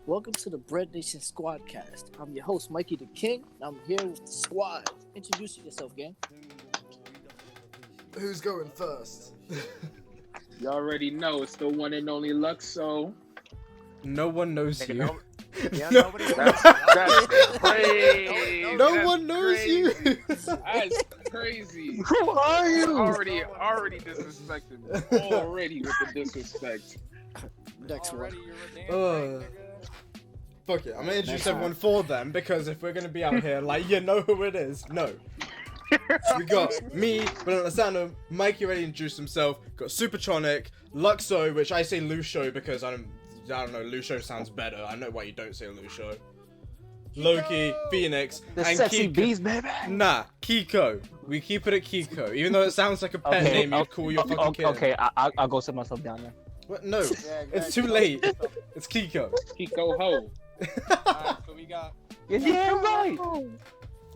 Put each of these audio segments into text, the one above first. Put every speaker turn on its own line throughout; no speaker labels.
Welcome to the BreadNation SquadCast. I'm your host, MikeydaKing, and I'm here with the squad. Introduce yourself, gang.
Who's going first?
You already know it's the one and only Luxxoh.
No one knows
Nigga,
you.
Yeah,
No.
nobody.
That's crazy.
No
That's
one knows
crazy.
you.
That's crazy.
Who are you?
Already disrespecting me. Already with the disrespect.
Next one.
Already, you're a damn
Ugh.
nigga.
Fuck it, I'm gonna introduce
Next
everyone for them because if we're gonna be out here, like, you know who it is. No. We got me, RelentlessAnimated, Mikey already introduced himself, got SuperChonic, Luxxoh, which I say Luxxoh because I don't know, Luxxoh sounds better. I know why you don't say Luxxoh. Loki, Phoenix,
The
and
sexy
Kiko.
bees, baby.
Nah, Kiko. We keep it at Kiko. Even though it sounds like a pet name, you'd call your fucking kid.
Okay, I'll go sit myself down there.
What? No, it's too late. It's Kiko.
Kiko Ho.
Alright, so we got
You're damn right.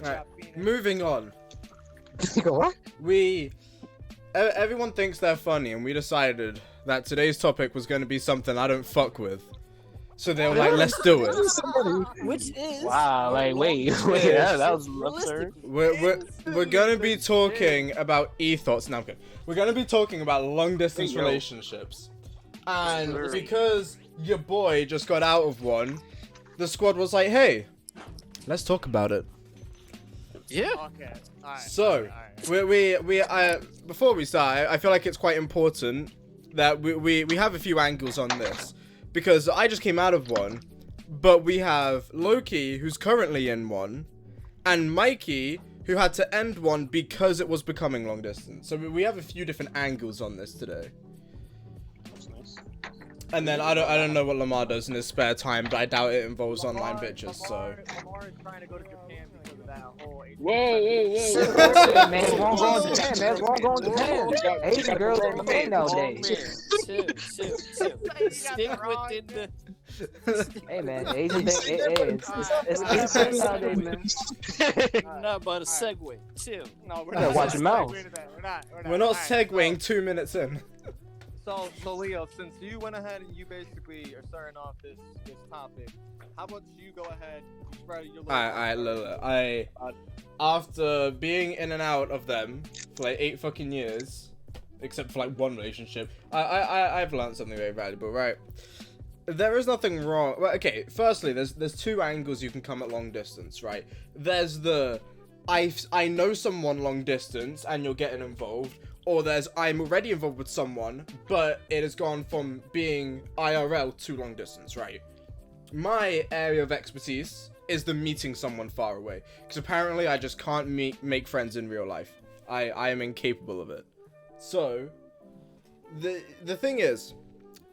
Right, moving on.
What?
Everyone thinks they're funny, and we decided that today's topic was going to be something I don't fuck with. So they were like, let's do it.
Which is...
Wow, like, wait,
Yeah.
that was absurd.
We're going to be talking about e-thoughts. No, I'm kidding. We're going to be talking about long-distance
Hey, yo.
relationships. And
Absurd.
because your boy just got out of one, the squad was like, hey, let's talk about it.
Yeah.
okay. Alright.
So,
alright.
we before we start, I feel like it's quite important that we have a few angles on this, because I just came out of one, but we have Loki, who's currently in one, and Mikey, who had to end one because it was becoming long distance. So we have a few different angles on this today. And then I don't know what Lamar does in his spare time, but I doubt it involves online bitches. So
Lamar is trying to go to Japan because of that whole.
Whoa.
Hey, man, it won't go in Japan, man. It won't go in Japan. Asian girls in Japan nowadays.
Chill. Stick within the...
Hey, man, Asian thing, it's Asian nowadays, man.
Not about a segue. Chill.
No, we're
Yeah,
not.
watch your mouth.
we're not
Alright,
segueing 2 minutes in.
So Leo, since you went ahead and you basically are starting off this topic, how about you go ahead and spread your little...
Alright, look. After being in and out of them for like 8 fucking years, except for like one relationship, I've learned something very valuable, right? There is nothing wrong. Well, okay, firstly, there's two angles you can come at long distance, right? There's the I know someone long distance and you're getting involved, or there's I'm already involved with someone, but it has gone from being IRL to long distance, right? My area of expertise is the meeting someone far away, because apparently I just can't make friends in real life. I am incapable of it. So the thing is,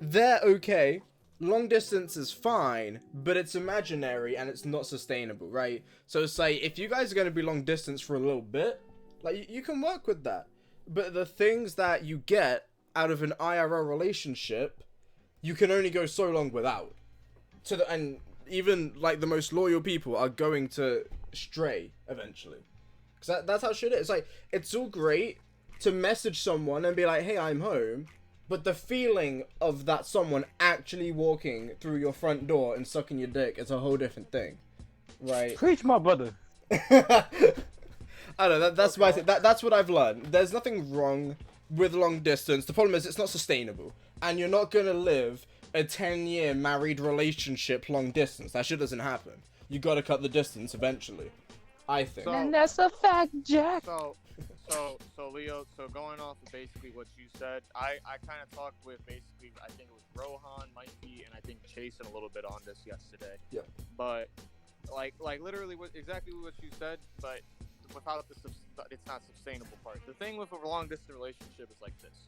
they're okay. Long distance is fine, but it's imaginary and it's not sustainable, right? So it's like, if you guys are going to be long distance for a little bit, like, you can work with that. But the things that you get out of an IRL relationship, you can only go so long without. And even, like, the most loyal people are going to stray eventually. Because that's how shit is. It's like, it's all great to message someone and be like, hey, I'm home. But the feeling of that someone actually walking through your front door and sucking your dick is a whole different thing, right?
Preach, my brother.
I don't know, that's my thing. That's what I've learned. There's nothing wrong with long distance. The problem is it's not sustainable. And you're not gonna live a 10-year married relationship long distance. That shit doesn't happen. You gotta cut the distance eventually, I think.
So-
And that's a fact, Jack.
So Leo, so going off of basically what you said, I kind of talked with basically, I think it was Rohan, Mikey, and I think Chase a little bit on this yesterday.
Yeah.
But like literally exactly what you said, but without it's not sustainable part. The thing with a long distance relationship is like this.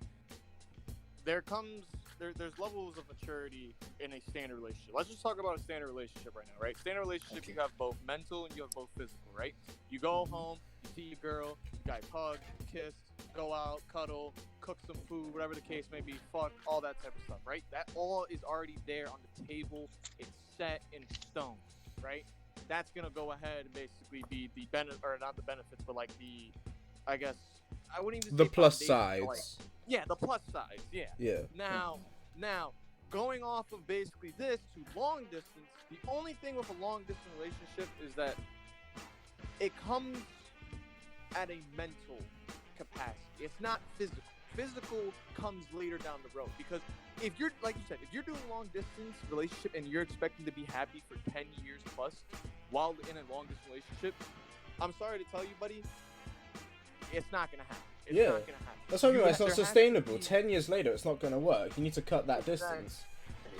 There's levels of maturity in a standard relationship. Let's just talk about a standard relationship right now, right? Standard relationship, you have both mental and you have both physical, right? You go home, you see your girl, you guys hug, kiss, go out, cuddle, cook some food, whatever the case may be, fuck, all that type of stuff, right? That all is already there on the table. It's set in stone, right? That's gonna go ahead and basically be the benefit, or not the benefits, but like the, I guess, I wouldn't even
The
say
plus
foundation, but,
sides.
like, yeah, the plus sides, yeah.
Yeah.
Now, going off of basically this to long distance, the only thing with a long distance relationship is that it comes at a mental capacity. It's not physical. Physical comes later down the road, because if you're, like you said, if you're doing long distance relationship and you're expecting to be happy for 10 years plus while in a long distance relationship, I'm sorry to tell you, buddy, it's not gonna happen. It's not gonna happen.
That's what I mean. It's not sustainable. 10 years later, it's not gonna work. You need to cut that distance.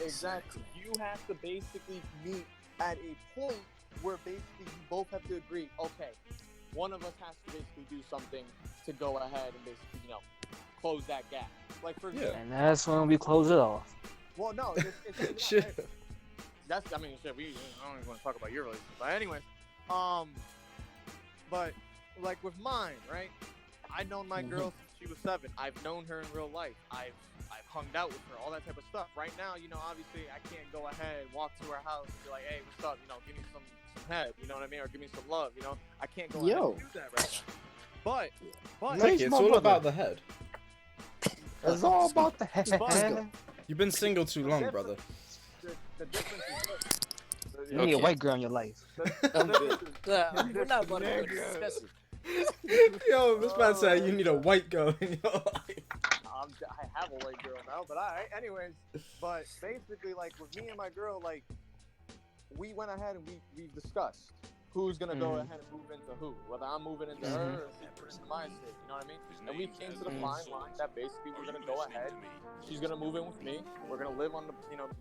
Exactly. You have to basically meet at a point where basically you both have to agree, okay, one of us has to basically do something to go ahead and basically, close that gap. Like, for example.
And that's when we close it off.
Well, no, it's
Shit.
that's, I mean, shit, I don't even want to talk about your relationship. But anyways, but, like, with mine, right? I've known my girl since she was 7. I've known her in real life. I've hung out with her, all that type of stuff. Right now, obviously I can't go ahead, walk to her house and be like, hey, what's up? Give me some head, you know what I mean? Or give me some love, I can't go ahead and do that right now. But
Mikey, it's all about the head.
It's all about the head.
You've been single too long, brother.
The difference is
You need a white girl in your life.
We're not about to discuss it.
Yo, this man said you need a white girl in your life.
I have a white girl now, but anyways, but basically, like, with me and my girl, like, we went ahead and we've discussed who's gonna go ahead and move into who, whether I'm moving into her or she's into my state, you know what I mean? And we came to the fine line that basically we're gonna go ahead, she's gonna move in with me, we're gonna live on the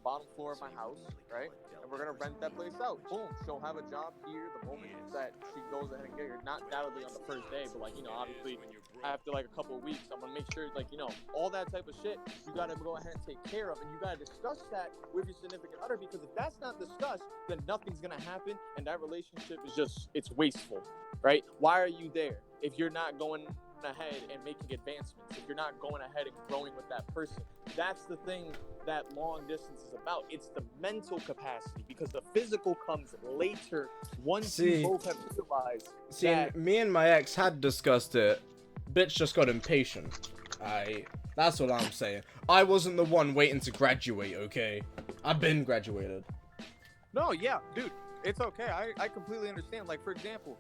bottom floor of my house, right? And we're gonna rent that place out. Boom, she'll have a job here the moment that she goes ahead and get here. Not doubtedly on the first day, but like, obviously after like a couple of weeks, I'm gonna make sure, like, all that type of shit you gotta go ahead and take care of, and you gotta discuss that with your significant other, because if that's not discussed, then nothing's gonna happen, and that relationship is it's wasteful, right? Why are you there if you're not going ahead and making advancements, if you're not going ahead and growing with that person? That's the thing that long distance is about. It's the mental capacity, because the physical comes later once you both have realized.
See, me and my ex had discussed it. Bitch just got impatient. That's all I'm saying. I wasn't the one waiting to graduate, okay? I've been graduated.
No, yeah, dude, it's okay. I completely understand. Like, for example,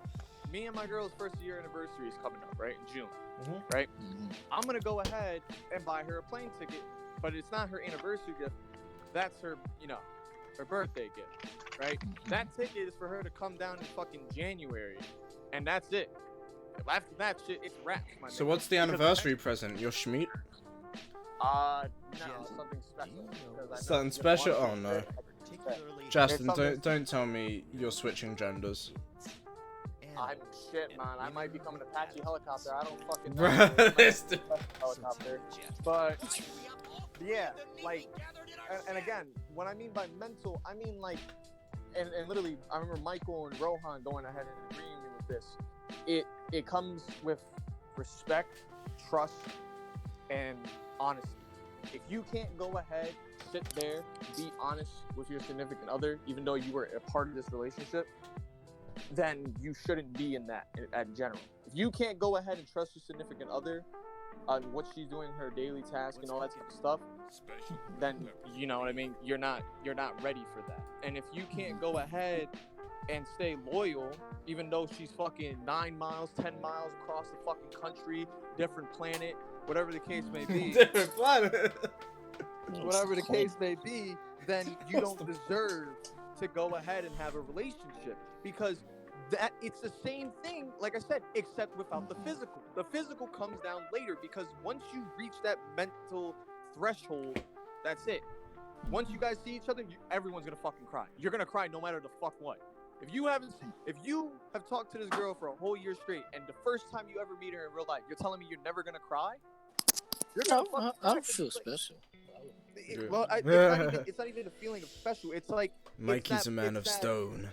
me and my girl's first year anniversary is coming up, right, in June, right? I'm gonna go ahead and buy her a plane ticket, but it's not her anniversary gift. That's her, her birthday gift, right? That ticket is for her to come down in fucking January, and that's it. After that shit, it's wrapped.
So what's the anniversary present? Your schmeat?
No, something special.
Something special? Oh no. Justin, don't tell me you're switching genders.
I'm shit, man. I might become an Apache helicopter. I don't fucking know. Helicopter. But yeah, like, and again, what I mean by mental, I mean like, and literally, I remember Michael and Rohan going ahead and agreeing with this. It comes with respect, trust, and honesty. If you can't go ahead, sit there, be honest with your significant other, even though you were a part of this relationship, then you shouldn't be in that in general. If you can't go ahead and trust your significant other on what she's doing, her daily task and all that type of stuff, then you know what I mean, you're not ready for that. And if you can't go ahead and stay loyal, even though she's fucking 9 miles, 10 miles across the fucking country, different planet, whatever the case may be.
Different planet.
Whatever the case may be, then you don't deserve to go ahead and have a relationship, because that it's the same thing, like I said, except without the physical. The physical comes down later, because once you reach that mental threshold, that's it. Once you guys see each other, everyone's gonna fucking cry. You're gonna cry no matter the fuck what. If you have talked to this girl for a whole year straight, and the first time you ever meet her in real life, you're telling me you're never gonna cry? You're gonna fucking
I don't feel special.
Well, it's not even a feeling of special. It's like
Mikey's a man of stone.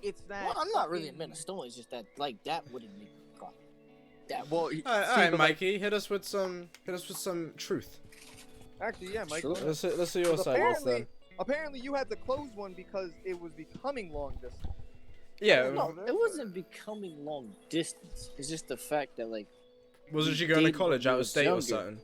It's that.
Well, I'm not really a man of stone. It's just that, like, that wouldn't make me cry. That
All right, Mikey, hit us with some truth.
Actually, yeah, Mike.
Sure.
Let's see your side of this then.
Apparently, you had to close one because it was becoming long distance.
Yeah.
No, it wasn't becoming long distance. It's just the fact that, like,
Wasn't she going to college out of state or something?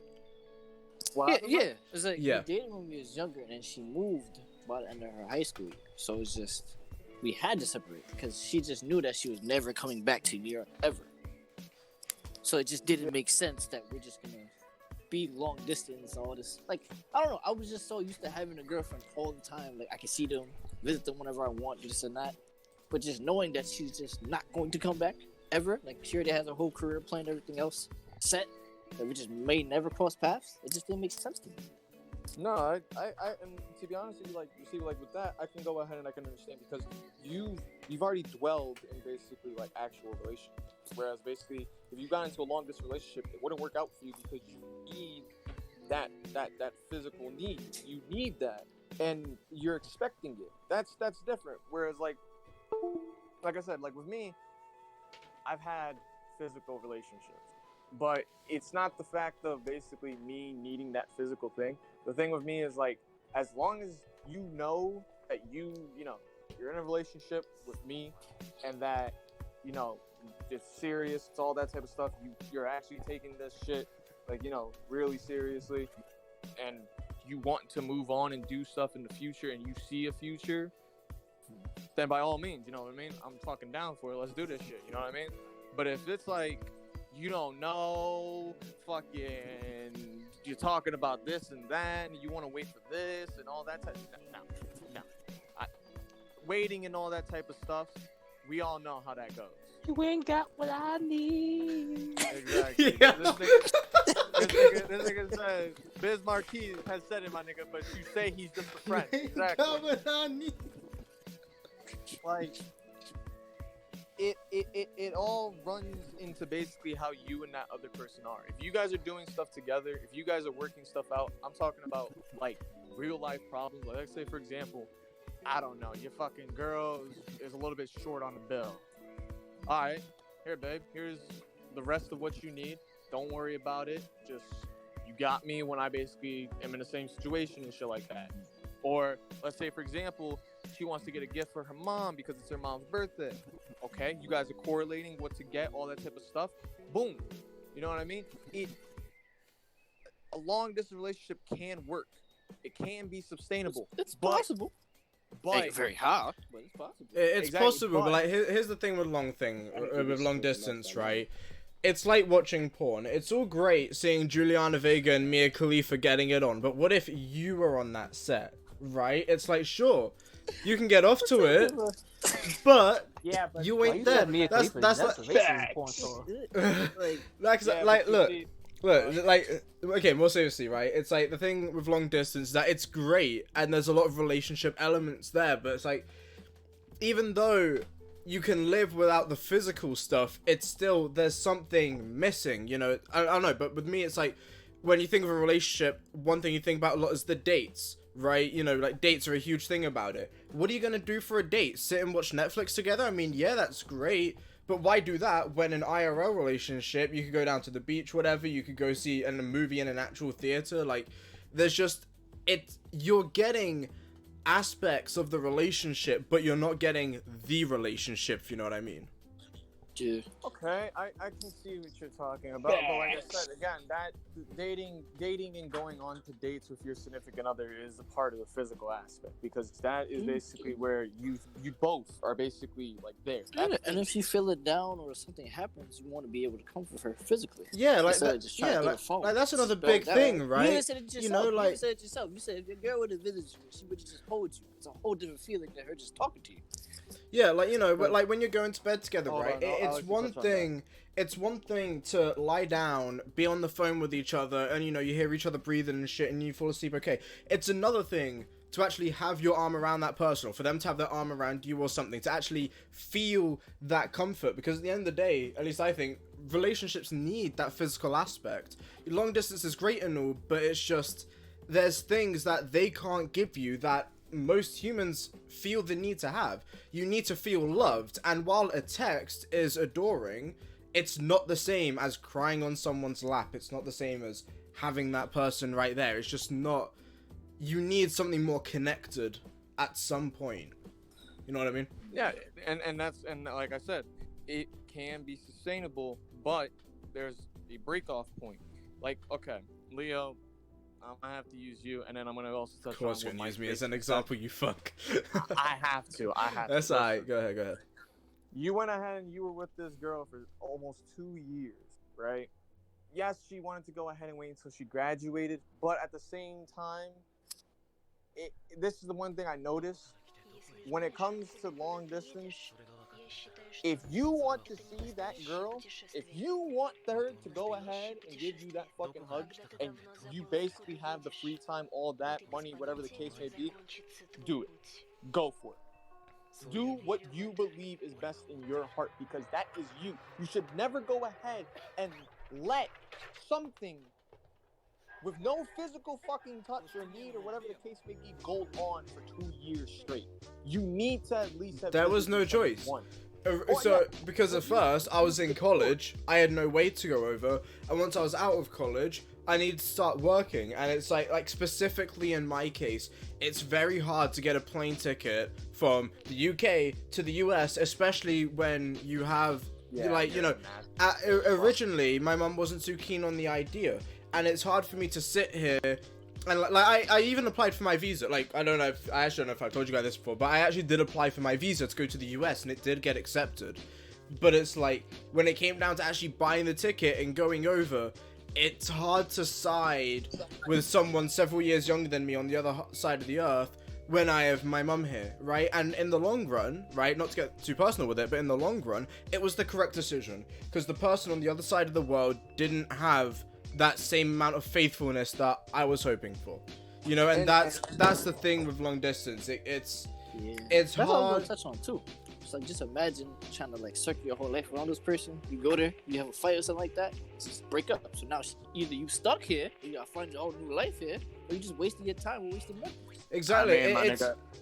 Yeah. It's like
Yeah.
we dated when we was younger, and then she moved by the end of her high school year. So it's just we had to separate because she just knew that she was never coming back to New York ever. So it just didn't make sense that we're just gonna be long distance, all this. Like, I don't know. I was just so used to having a girlfriend all the time. Like, I can see them, visit them whenever I want, this and that. But just knowing that she's just not going to come back ever. Like, she already has her whole career plan, everything else set. That we just may never cross paths. It just didn't make sense to me.
No, and to be honest with you, like, you see, like, with that, I can go ahead and I can understand because you've already dwelled in basically, like, actual relationships. Whereas, basically, if you got into a long-distance relationship, it wouldn't work out for you because you need that physical need. You need that, and you're expecting it. That's different. Whereas, like I said, like, with me, I've had physical relationships, but it's not the fact of basically me needing that physical thing. The thing with me is, like, as long as you know that you know, you're in a relationship with me and that, you know, it's serious, it's all that type of stuff, you're actually taking this shit, like, you know, really seriously, and you want to move on and do stuff in the future and you see a future, then by all means, you know what I mean? I'm fucking down for it. Let's do this shit, you know what I mean? But if it's like, you don't know, fucking, you're talking about this and that, and you want to wait for this and all that type of no. Waiting and all that type of stuff, we all know how that goes.
You ain't got what I need.
Exactly.
Yeah.
This nigga says, Biz Marquis has said it, my nigga, but you say he's just a friend. Exactly. Like, it all runs into basically how you and that other person are. If you guys are doing stuff together, if you guys are working stuff out, I'm talking about, like, real life problems. Like, let's say, for example, I don't know, your fucking girl is a little bit short on the bill. All right, here, babe, here's the rest of what you need. Don't worry about it. Just, you got me when I basically am in the same situation and shit like that. Or let's say, for example, she wants to get a gift for her mom because it's her mom's birthday. Okay, you guys are correlating what to get, all that type of stuff. Boom. You know what I mean? A long distance relationship can work. It can be sustainable.
It's possible.
But
Ain't very hard, but it's possible.
It's
Exactly,
possible, but like here's the thing with with long distance, right? It's like watching porn. It's all great seeing Juliana Vega and Mia Khalifa getting it on, but what if you were on that set, right? It's like, sure, you can get off to it, but
Yeah, but
you ain't there. That's like,
like porn star.
Look, like, okay, more seriously, right? It's like the thing with long distance is that it's great and there's a lot of relationship elements there, but it's like, even though you can live without the physical stuff, it's still, there's something missing, you know? I don't know, but with me, it's like, when you think of a relationship, one thing you think about a lot is the dates, right? You know, like, dates are a huge thing about it. What are you gonna do for a date? Sit and watch Netflix together? I mean, yeah, that's great. But why do that when an IRL relationship, you could go down to the beach, whatever, you could go see a movie in an actual theater, like, there's just, you're getting aspects of the relationship, but you're not getting the relationship, if you know what I mean.
Yeah.
Okay, I can see what you're talking about, but like I said, again, that dating and going on to dates with your significant other is a part of the physical aspect, because that is basically where you both are basically like there.
And if you feel it down or something happens, you want to be able to comfort her physically.
Yeah, like
Instead of
that,
just trying to get a phone.
like that's another
Spell
big
that
thing,
out.
right?
You even said it yourself.
You know, like,
you even said it yourself. You said if your girl would have visited you, she would have just hold you. It's a whole different feeling than her just talking to you.
yeah, like, you know, but like when you're going to bed together,
Hold
right?
on, I'll
It's
let you
one
touch on
thing. It's one thing to lie down, be on the phone with each other, and you know you hear each other breathing and shit, and you fall asleep. Okay, it's another thing to actually have your arm around that person, or for them to have their arm around you or something, to actually feel that comfort. Because at the end of the day, at least I think, relationships need that physical aspect. Long distance is great and all, but it's just, there's things that they can't give you that most humans feel the need to have. You need to feel loved, and while a text is adoring, it's not the same as crying on someone's lap. It's not the same as having that person right there. It's just not. You need something more connected at some point. You know what I mean?
Yeah, and like I said, it can be sustainable, but there's a break off point. Like, okay, Leo, I have to use you, and then I'm gonna also touch
Of course,
on
you're
what
gonna use
Mike
me as an
basically
example, you fuck.
said. I have to.
That's
Listen,
alright. Go ahead.
You went ahead and you were with this girl for almost 2 years, right? Yes, she wanted to go ahead and wait until she graduated, but at the same time, this is the one thing I noticed. When it comes to long distance, if you want to see that girl, if you want her to go ahead and give you that fucking hug, and you basically have the free time, all that, money, whatever the case may be, do it. Go for it. Do what you believe is best in your heart, because that is you. You should never go ahead and let something with no physical fucking touch or need or whatever the case may be go on for 2 years straight. You need to at least have.
There was no choice.
One.
So, because at first I was in college, I had no way to go over, and once I was out of college, I needed to start working, and it's like specifically in my case, it's very hard to get a plane ticket from the UK to the US, especially when you have, originally my mum wasn't too keen on the idea, and it's hard for me to sit here. And I even applied for my visa. Like, I actually don't know if I've told you guys this before, but I actually did apply for my visa to go to the US, and it did get accepted. But it's like, when it came down to actually buying the ticket and going over, it's hard to side with someone several years younger than me on the other side of the earth when I have my mum here, right? And in the long run, right, not to get too personal with it, but in the long run, it was the correct decision, because the person on the other side of the world didn't have that same amount of faithfulness that I was hoping for, you know. And that's the thing with long distance. It's
that's
hard.
what I want to touch on too. It's like, just imagine trying to like circle your whole life around this person. You go there, you have a fight or something like that, just break up. So now either you stuck here, and you gotta find your whole new life here, or you just wasting your time and wasting money.
Exactly.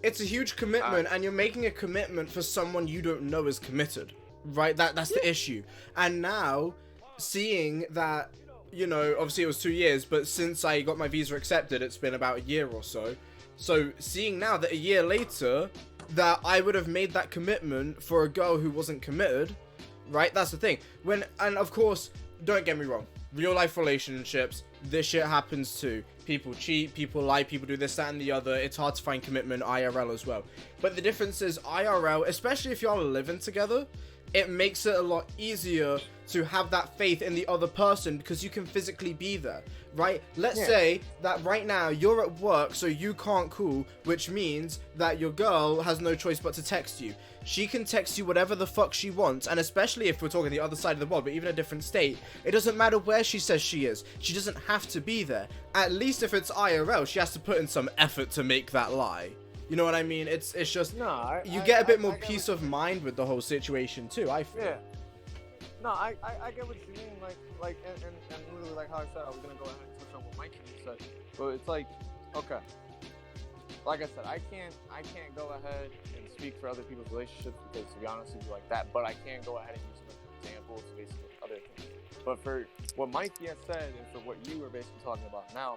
It's a huge commitment, and you're making a commitment for someone you don't know is committed, right? That's the issue. And now, seeing that, you know, obviously it was 2 years, but since I got my visa accepted, it's been about a year or so. So seeing now that a year later, that I would have made that commitment for a girl who wasn't committed, right? That's the thing. And of course, don't get me wrong, real life relationships, this shit happens too. People cheat, people lie, people do this, that, and the other. It's hard to find commitment IRL as well. But the difference is IRL, especially if y'all are living together, it makes it a lot easier to have that faith in the other person, because you can physically be there, right? Let's say that right now you're at work, so you can't call, which means that your girl has no choice but to text you. She can text you whatever the fuck she wants, and especially if we're talking the other side of the world, but even a different state, it doesn't matter where she says she is. She doesn't have to be there. At least if it's IRL, she has to put in some effort to make that lie. You know what I mean? It's just, you get a bit more peace of mind with the whole situation too, I feel.
Yeah. No, I get what you mean, like, and literally, like how I said, I was gonna go ahead and touch on what Mikey said, but it's like, okay, like I said, I can't go ahead and speak for other people's relationships, because to be honest with you, like that, but I can go ahead and use them as examples to basically other things. But for what Mikey has said, and for what you were basically talking about now,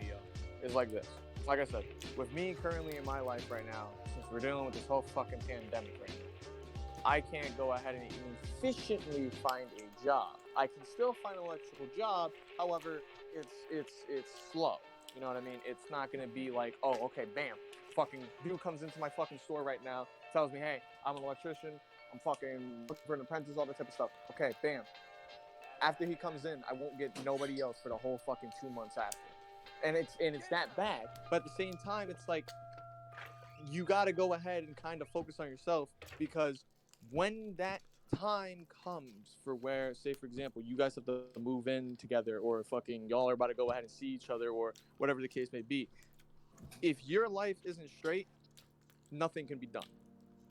Leo, is like this. Like I said, with me currently in my life right now, since we're dealing with this whole fucking pandemic right now, I can't go ahead and efficiently find a job. I can still find an electrical job, however, it's slow. You know what I mean? It's not gonna be like, oh, okay, bam, fucking dude comes into my fucking store right now, tells me, hey, I'm an electrician, I'm fucking looking for an apprentice, all that type of stuff. Okay, bam. After he comes in, I won't get nobody else for the whole fucking 2 months after. And it's that bad. But at the same time, it's like, you gotta go ahead and kind of focus on yourself, because when that time comes for where, say for example, you guys have to move in together, or fucking y'all are about to go ahead and see each other, or whatever the case may be, if your life isn't straight, nothing can be done.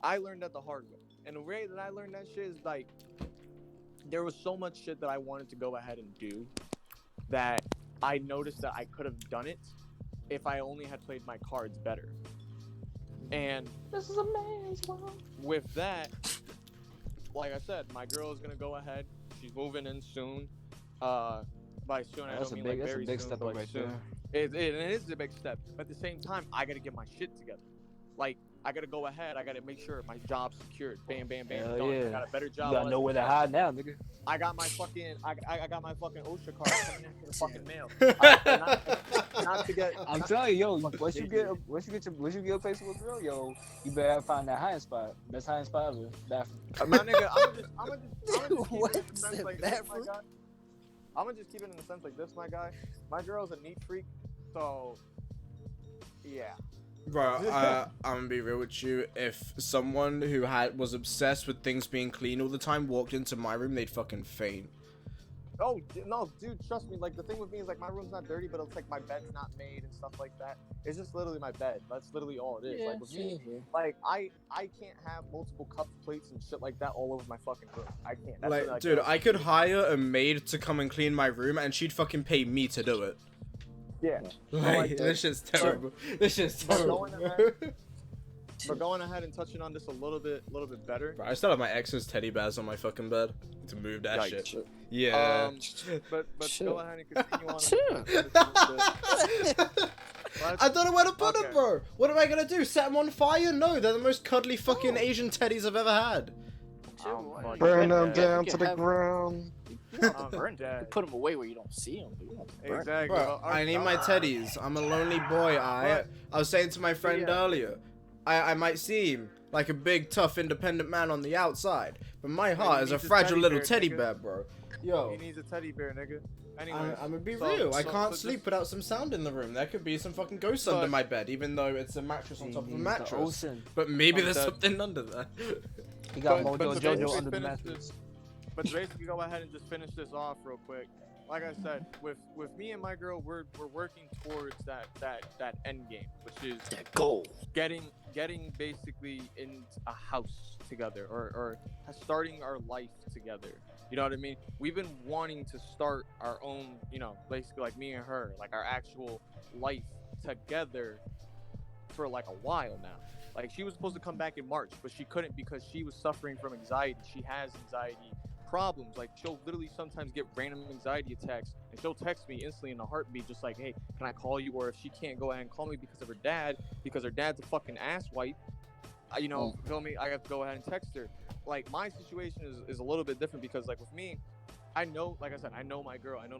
I learned that the hard way. And the way that I learned that shit is like, there was so much shit that I wanted to go ahead and do that I noticed that I could have done it if I only had played my cards better. And this is a man's world. With that, like I said, my girl is gonna go ahead. She's moving in soon. By soon, I don't mean like very soon, but soon. It is a big step. But at the same time, I gotta get my shit together. Like, I gotta go ahead. I gotta make sure my job's secured. Bam, bam, bam.
Hell
Done.
yeah.
I got a better
You
job.
gotta know where to hide now, nigga.
I got my fucking OSHA card coming in for the fucking mail. Not to get.
I'm telling you, yo, once you get a place with a girl, yo, you better find that hiding spot. Best hiding spot ever. Bathroom.
My nigga, I'm gonna just keep
What?
it in the sense like this, my guy. I'm gonna just keep it in the sense like this, my guy. My girl's a neat freak, so yeah.
Bro, I'm gonna be real with you. If someone who was obsessed with things being clean all the time walked into my room, they'd fucking faint.
Oh no, dude, trust me. Like the thing with me is like my room's not dirty, but it's like my bed's not made and stuff like that. It's just literally my bed. That's literally all it is. Like with me, like I can't have multiple cups, plates, and shit like that all over my fucking room. I can't. That's
Like, dude, I could hire a maid to come and clean my room, and she'd fucking pay me to do it.
Yeah.
Like, this shit's terrible. This shit's terrible.
But going ahead and touching on this a little bit better.
Bro, I still have my ex's teddy bears on my fucking bed. To move that
Yikes.
shit. Yeah.
But go ahead and continue on.
I don't know where to put them, bro. What am I gonna do? Set them on fire? No, they're the most cuddly fucking Asian teddies I've ever had.
Burn them down to the ground.
Put them away where you don't see them.
Exactly.
Bro, I need my teddies. I'm a lonely boy. I was saying to my friend earlier, I might seem like a big, tough, independent man on the outside, but my heart is a fragile little teddy bear, bro. Yo.
He needs a teddy bear, nigga. Anyway,
I'm gonna be real. I can't sleep without some sound in the room. There could be some fucking ghosts under my bed, even though it's a mattress on top of a mattress. But maybe there's something under there.
He got Mojo Jojo under the mattress.
But to basically go ahead and just finish this off real quick. Like I said, with me and my girl, we're working towards that end game, which is
that goal.
Getting basically in a house together, or starting our life together. You know what I mean? We've been wanting to start our own, you know, basically like me and her, like our actual life together for like a while now. Like she was supposed to come back in March, but she couldn't because she was suffering from anxiety. She has anxiety problems. Like she'll literally sometimes get random anxiety attacks, and she'll text me instantly in a heartbeat, just like, hey, can I call you? Or if she can't go ahead and call me because of her dad, because her dad's a fucking asswipe, you know, feel me? I have to go ahead and text her. Like my situation is a little bit different because like with me, I know, like I said, I know my girl. I know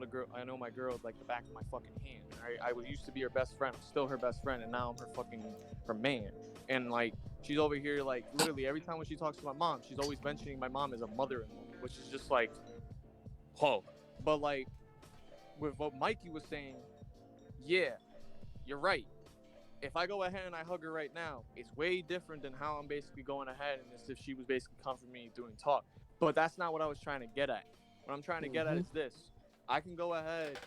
my girl like the back of my fucking hand. I used to be her best friend. I'm still her best friend, and now I'm her man. And like she's over here, like literally every time when she talks to my mom, she's always mentioning my mom as a mother-in-law, which is just like, whoa. But like with what Mikey was saying, yeah, you're right. If I go ahead and I hug her right now, it's way different than how I'm basically going ahead and as if she was basically comforting me doing talk. But that's not what I was trying to get at. What I'm trying to get at is this. I can go ahead,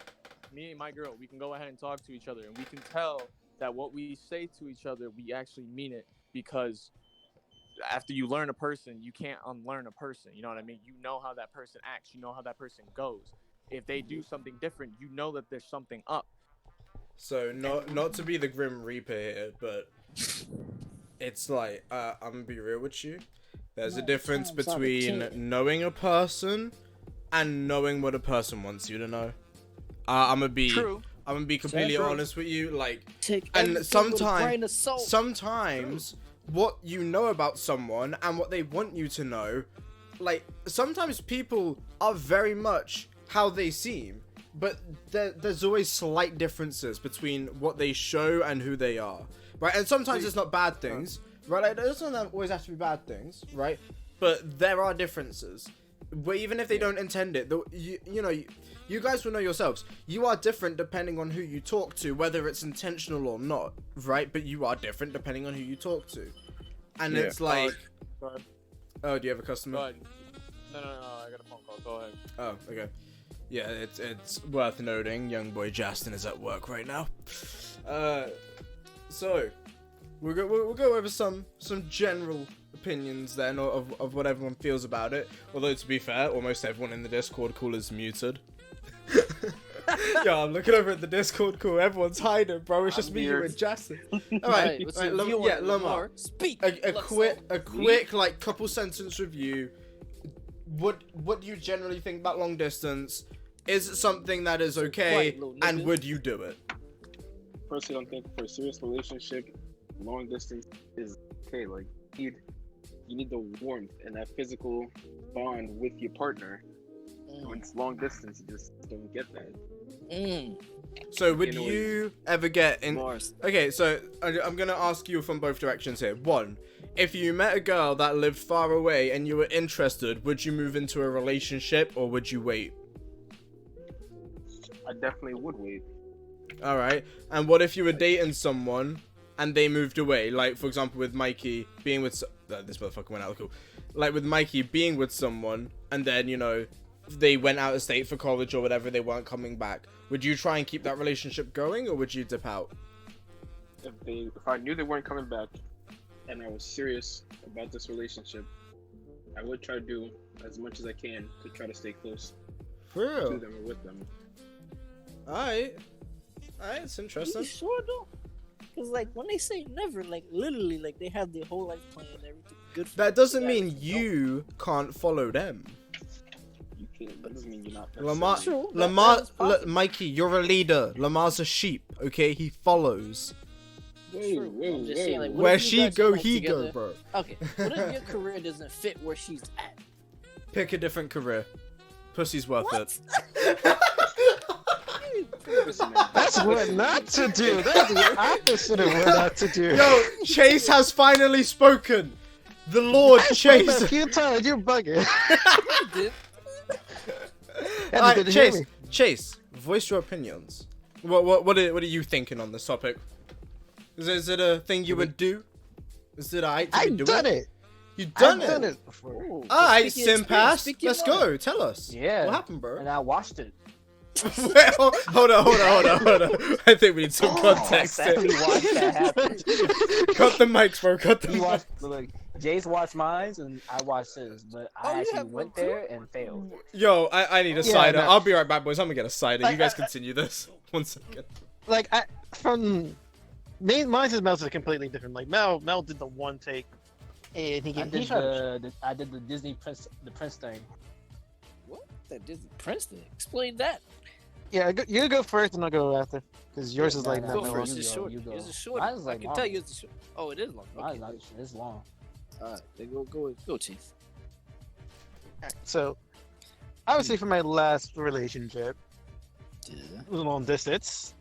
me and my girl, we can go ahead and talk to each other, and we can tell that what we say to each other, we actually mean it, because after you learn a person, you can't unlearn a person. You know what I mean? You know how that person acts. You know how that person goes. If they do something different, you know that there's something up.
So not to be the Grim Reaper here, but it's like I'm gonna be real with you. There's a difference between knowing a person and knowing what a person wants you to know. I'm gonna be completely honest with you. Like, and sometimes what you know about someone and what they want you to know, like sometimes people are very much how they seem. But there's always slight differences between what they show and who they are, right? And sometimes it's not bad things, right? Like, it doesn't always have to be bad things, right? But there are differences. But even if they don't intend it, you know, you guys will know yourselves. You are different depending on who you talk to, whether it's intentional or not, right? But you are different depending on who you talk to. And it's like... oh, do you have a customer?
No, I got a phone call. Go ahead.
Oh, okay. Yeah, it's worth noting, young boy Justin is at work right now. So we'll go over some general opinions then of what everyone feels about it. Although to be fair, almost everyone in the Discord call is muted. Yo, I'm looking over at the Discord call. Everyone's hiding, bro. It's just me, you, and Justin. All right, Lamar.
Speak.
A quick like couple sentence review. What do you generally think about long distance? Is it something that is okay, and would you do it?
Personally, I don't think for a serious relationship, long distance is okay. Like you need the warmth and that physical bond with your partner. When it's long distance, you just don't get that.
So would
In a way.
you ever get in?
Mars.
Okay, so I'm gonna ask you from both directions here. One, if you met a girl that lived far away and you were interested, would you move into a relationship or would you wait?
I definitely would wait.
All right. And what if you were dating someone and they moved away? Like, for example, with Mikey being with... this motherfucker went out cool. Like, with Mikey being with someone and then, you know, they went out of state for college or whatever, they weren't coming back. Would you try and keep that relationship going or would you dip out?
If I knew they weren't coming back and I was serious about this relationship, I would try to do as much as I can to try to stay close
For
to
real?
them or with them.
Alright. Alright, it's interesting.
You sure though? Because like when they say never, like literally, like they have their whole life plan and everything good. For
That
them.
doesn't
Yeah,
mean
no.
you can't follow them.
You can't. That doesn't mean you're not.
Lamar,
True, that
Lamar,
is possible.
Mikey, you're a leader. Lamar's a sheep, okay? He follows.
True. I'm just saying, like, what
Where
if you
she
guys
go,
come
he
together-
go, bro.
Okay, what if your career doesn't fit where she's at?
Pick a different career. Pussy's worth
What?
it.
Listen, man,
That's what not to do. That's the opposite of what not to do.
Yo, Chase has finally spoken. The Lord
A
Chase.
few times, you're bugging.
Dude,
That's
Alright,
good to hear
Chase.
me.
Chase, voice your opinions. What are you thinking on this topic? Is it a thing you would do? Is it alright to be
I've
doing?
done it.
You done
I've
it?
done it before.
ooh,
Alright,
speak your
Sim
experience,
Pass.
speak your
Let's
mind.
go. Tell us.
Yeah.
What happened, bro?
And I watched it.
Wait, hold on. I think we need some context
Exactly
here.
watched that happen.
Cut the mics, bro. Cut the
He
mics.
watched, like, Jace watched mine and I watched his, but
Oh,
I
you
actually
have one
went
too?
there and failed.
Yo, I need a
Yeah,
cider.
no.
I'll be right back, boys. I'm gonna get a cider. You
Like,
guys continue this. 1 second.
Like from mine's and Mel's is completely different. Like Mel did the one take, and he
I did the Disney Prince thing.
What? That Disney Princeton? Explain that.
yeah. You go first, and I'll go after, because yours is
No,
like
no,
not
Go
no,
long.
first.
you
It's
go,
short.
you go.
It's a short.
Mine is,
I
like,
can
long.
tell you it's a short. Oh, it is long. Okay.
It's long.
Alright, then go, Chase.
So, obviously, for my last relationship,
Yeah.
it was long distance.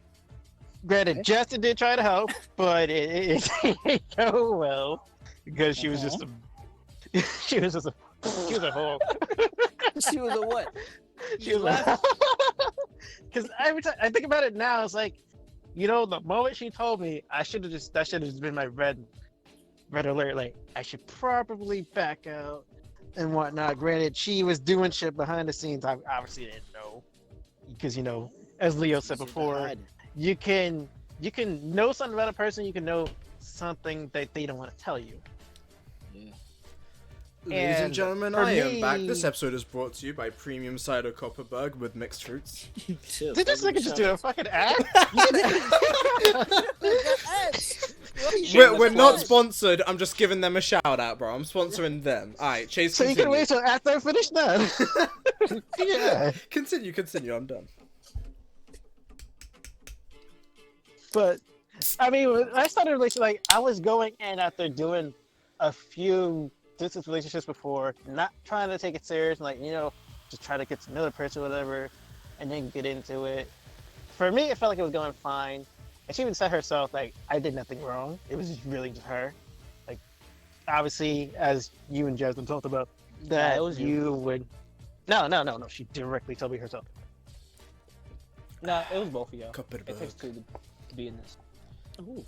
Granted, Justin did try to help, but it didn't go well because she was just a she was a whole.
She was a what?
She was because every time I think about it now, it's like, you know, the moment she told me, that should have just been my red alert. Like, I should probably back out and whatnot. Granted, she was doing shit behind the scenes. I obviously didn't know because, you know, as Leo said before, you can know something about a person. You can know something that they don't want to tell you.
Yeah.
Ladies and
And
gentlemen,
for
I am back.
me-
This episode is brought to you by Premium Cider Copperberg with mixed fruits.
Chill.
Did this nigga just do a fucking ad?
We're not sponsored. I'm just giving them a shout out, bro. I'm sponsoring them. Alright, Chase,
So you
continue.
can wait till after I finish that. Yeah.
Continue. I'm done.
But I mean, when I started a relationship, like I was going in after doing a few distance relationships before, not trying to take it serious, like, you know, just try to get to know the person, or whatever, and then get into it. For me, it felt like it was going fine, and she even said herself, like, I did nothing wrong. It was just really just her. Like, obviously, as you and Jasmine talked about, that
it was you.
you would. No. She directly told me herself.
No, it was both of y'all.
Copperberg.
It takes two to be in this.
Ooh.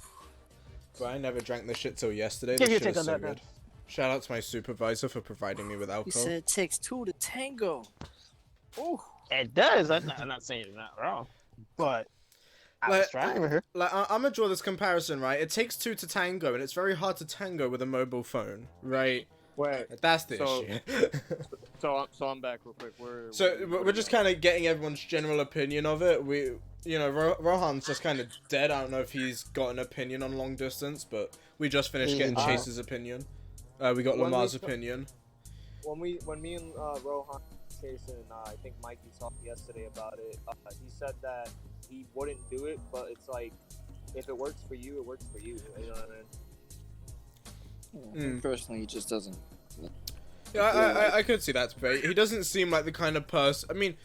Bro, I never drank this shit till yesterday.
Give
This
your
shit
take
is
on
so
that,
good.
man.
Shout out to my supervisor for providing me with
He
alcohol.
said it takes two to tango. Ooh.
It does. I'm not saying it's not wrong, but I was
Like,
trying with her.
Like, I'm gonna draw this comparison, right? It takes two to tango, and it's very hard to tango with a mobile phone, right?
Wait,
That's the
So-
issue.
so I'm back real quick.
We're just kind of getting everyone's general opinion of it. You know, Rohan's just kind of dead. I don't know if he's got an opinion on long distance, but we just finished getting
Yeah.
Chase's opinion. We got
When we
Lamar's
st-
opinion.
when me and Rohan, Chase, and I think Mikey talked yesterday about it. He said that he wouldn't do it, but it's like if it works for you, it works for you. You know what I mean?
Personally, he just doesn't.
Yeah, I could see that, but he doesn't seem like the kind of person. I mean,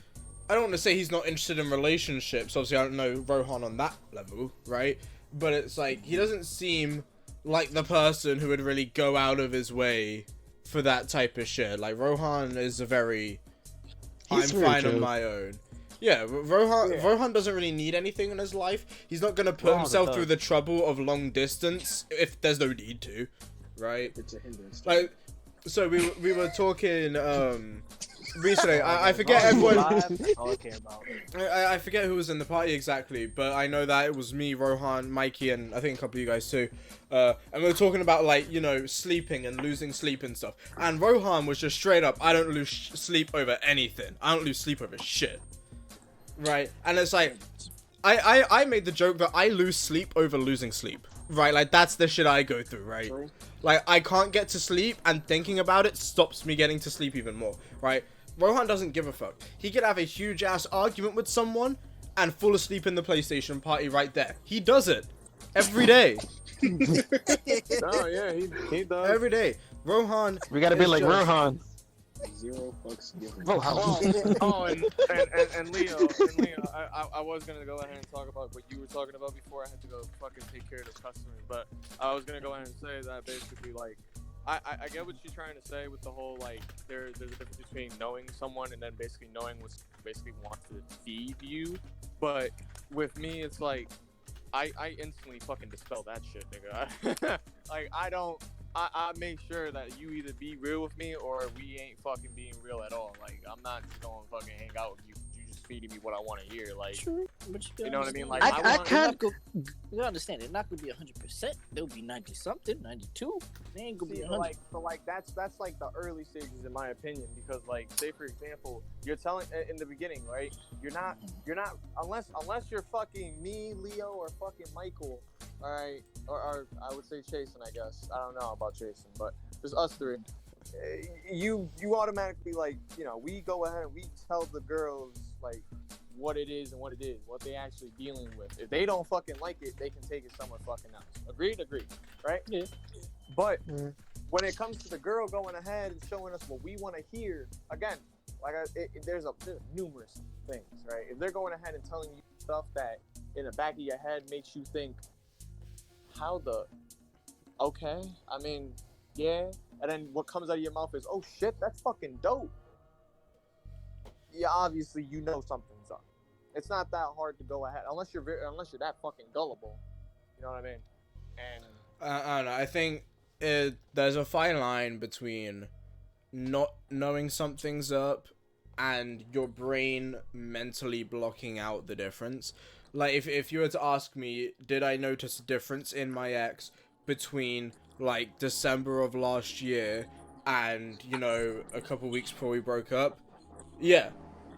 I don't want to say he's not interested in relationships. Obviously, I don't know Rohan on that level, right? But it's like, he doesn't seem like the person who would really go out of his way for that type of shit. Like, Rohan is a very, I'm fine on my own. Yeah, Rohan doesn't really need anything in his life. He's not going to put himself through the trouble of long distance if there's no need to, right?
It's a hindrance.
Like, so we were talking recently. I forget everyone.
All I care about.
I forget who was in the party exactly, but I know that it was me, Rohan, Mikey, and I think a couple of you guys too. And we were talking about, like, you know, sleeping and losing sleep and stuff. And Rohan was just straight up, I don't lose sleep over anything. I don't lose sleep over shit. Right? And it's like, I made the joke that I lose sleep over losing sleep. Right? Like, that's the shit I go through, right? Like, I can't get to sleep, and thinking about it stops me getting to sleep even more, right? Rohan doesn't give a fuck. He could have a huge-ass argument with someone and fall asleep in the PlayStation party right there. He does it. Every day.
No, yeah, he does.
Every day. Rohan...
We gotta be like Rohan.
Zero fucks given.
And Leo, I was gonna go ahead and talk about what you were talking about before. I had to go fucking take care of the customers, but I was gonna go ahead and say that basically, like, I get what you're trying to say with the whole, like, there's a difference between knowing someone and then basically knowing what basically wants to feed you. But with me, it's like I instantly fucking dispel that shit, nigga. Like, I make sure that you either be real with me or we ain't fucking being real at all. Like, I'm not just gonna fucking hang out with you. You just feeding me what I want to hear. Like,
True, but
you know what I mean? Like,
I can't.
You understand? It's not gonna be 100%. They'll be 90 something, 92. They ain't gonna be 100.
like that's like the early stages in my opinion, because, like, say for example, you're telling in the beginning, right? You're not unless you're fucking me, Leo, or fucking Michael, all right, or I would say Chasen, I guess. I don't know about Chasen, but there's us three. You automatically, like, you know, we go ahead and we tell the girls, like, what it is and what it is, what they actually dealing with. If they don't fucking like it, they can take it somewhere fucking else. Agreed, right? Yeah. But when it comes to the girl going ahead and showing us what we want to hear, again, like, there's numerous things, right? If they're going ahead and telling you stuff that in the back of your head makes you think, okay, I mean, yeah, and then what comes out of your mouth is, oh shit, that's fucking dope. Yeah, obviously you know something's up. It's not that hard to go ahead, unless you're that fucking gullible. You know what I mean? And
I don't know. I think there's a fine line between not knowing something's up and your brain mentally blocking out the difference. Like, if you were to ask me, did I notice a difference in my ex between, like, December of last year and, you know, a couple weeks before we broke up? Yeah,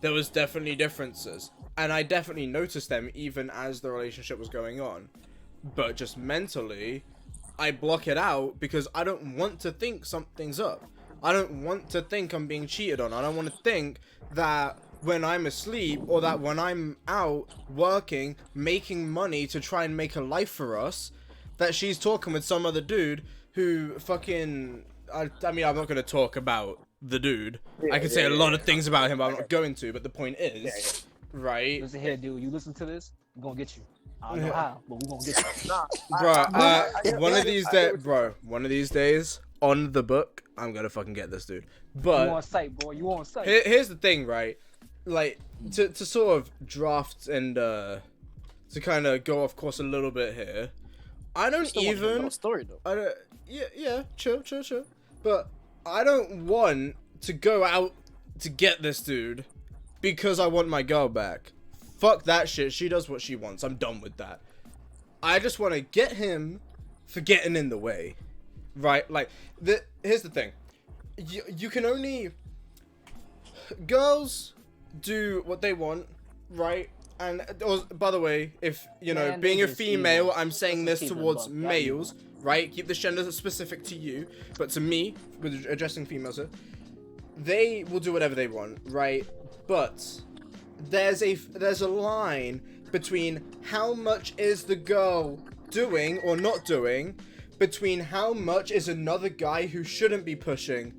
there was definitely differences. And I definitely noticed them even as the relationship was going on. But just mentally, I block it out because I don't want to think something's up. I don't want to think I'm being cheated on. I don't want to think that when I'm asleep or that when I'm out working, making money to try and make a life for us, that she's talking with some other dude who fucking... I mean, I'm not going to talk about the dude. I could say a lot of things about him, but I'm not going to. But the point is, right?
Listen here, dude. You listen to this, I'm going to get you. I don't know how, but we're going to get you.
One of these days, on the book, I'm going to fucking get this dude. But
you on site, boy. You on site.
Here's the thing, right? Like, to sort of draft and to kind of go off course a little bit here. I don't even...
story, though.
I don't... Yeah, chill. But I don't want to go out to get this dude because I want my girl back. Fuck that shit. She does what she wants. I'm done with that. I just want to get him for getting in the way. Right? Like, here's the thing. You can only... Girls do what they want, right? And, by the way, if, you know, being a female, I'm saying this towards males, right? Keep this gender specific to you, but to me, with addressing females here, they will do whatever they want, right? But there's a line between how much is the girl doing or not doing, between how much is another guy who shouldn't be pushing,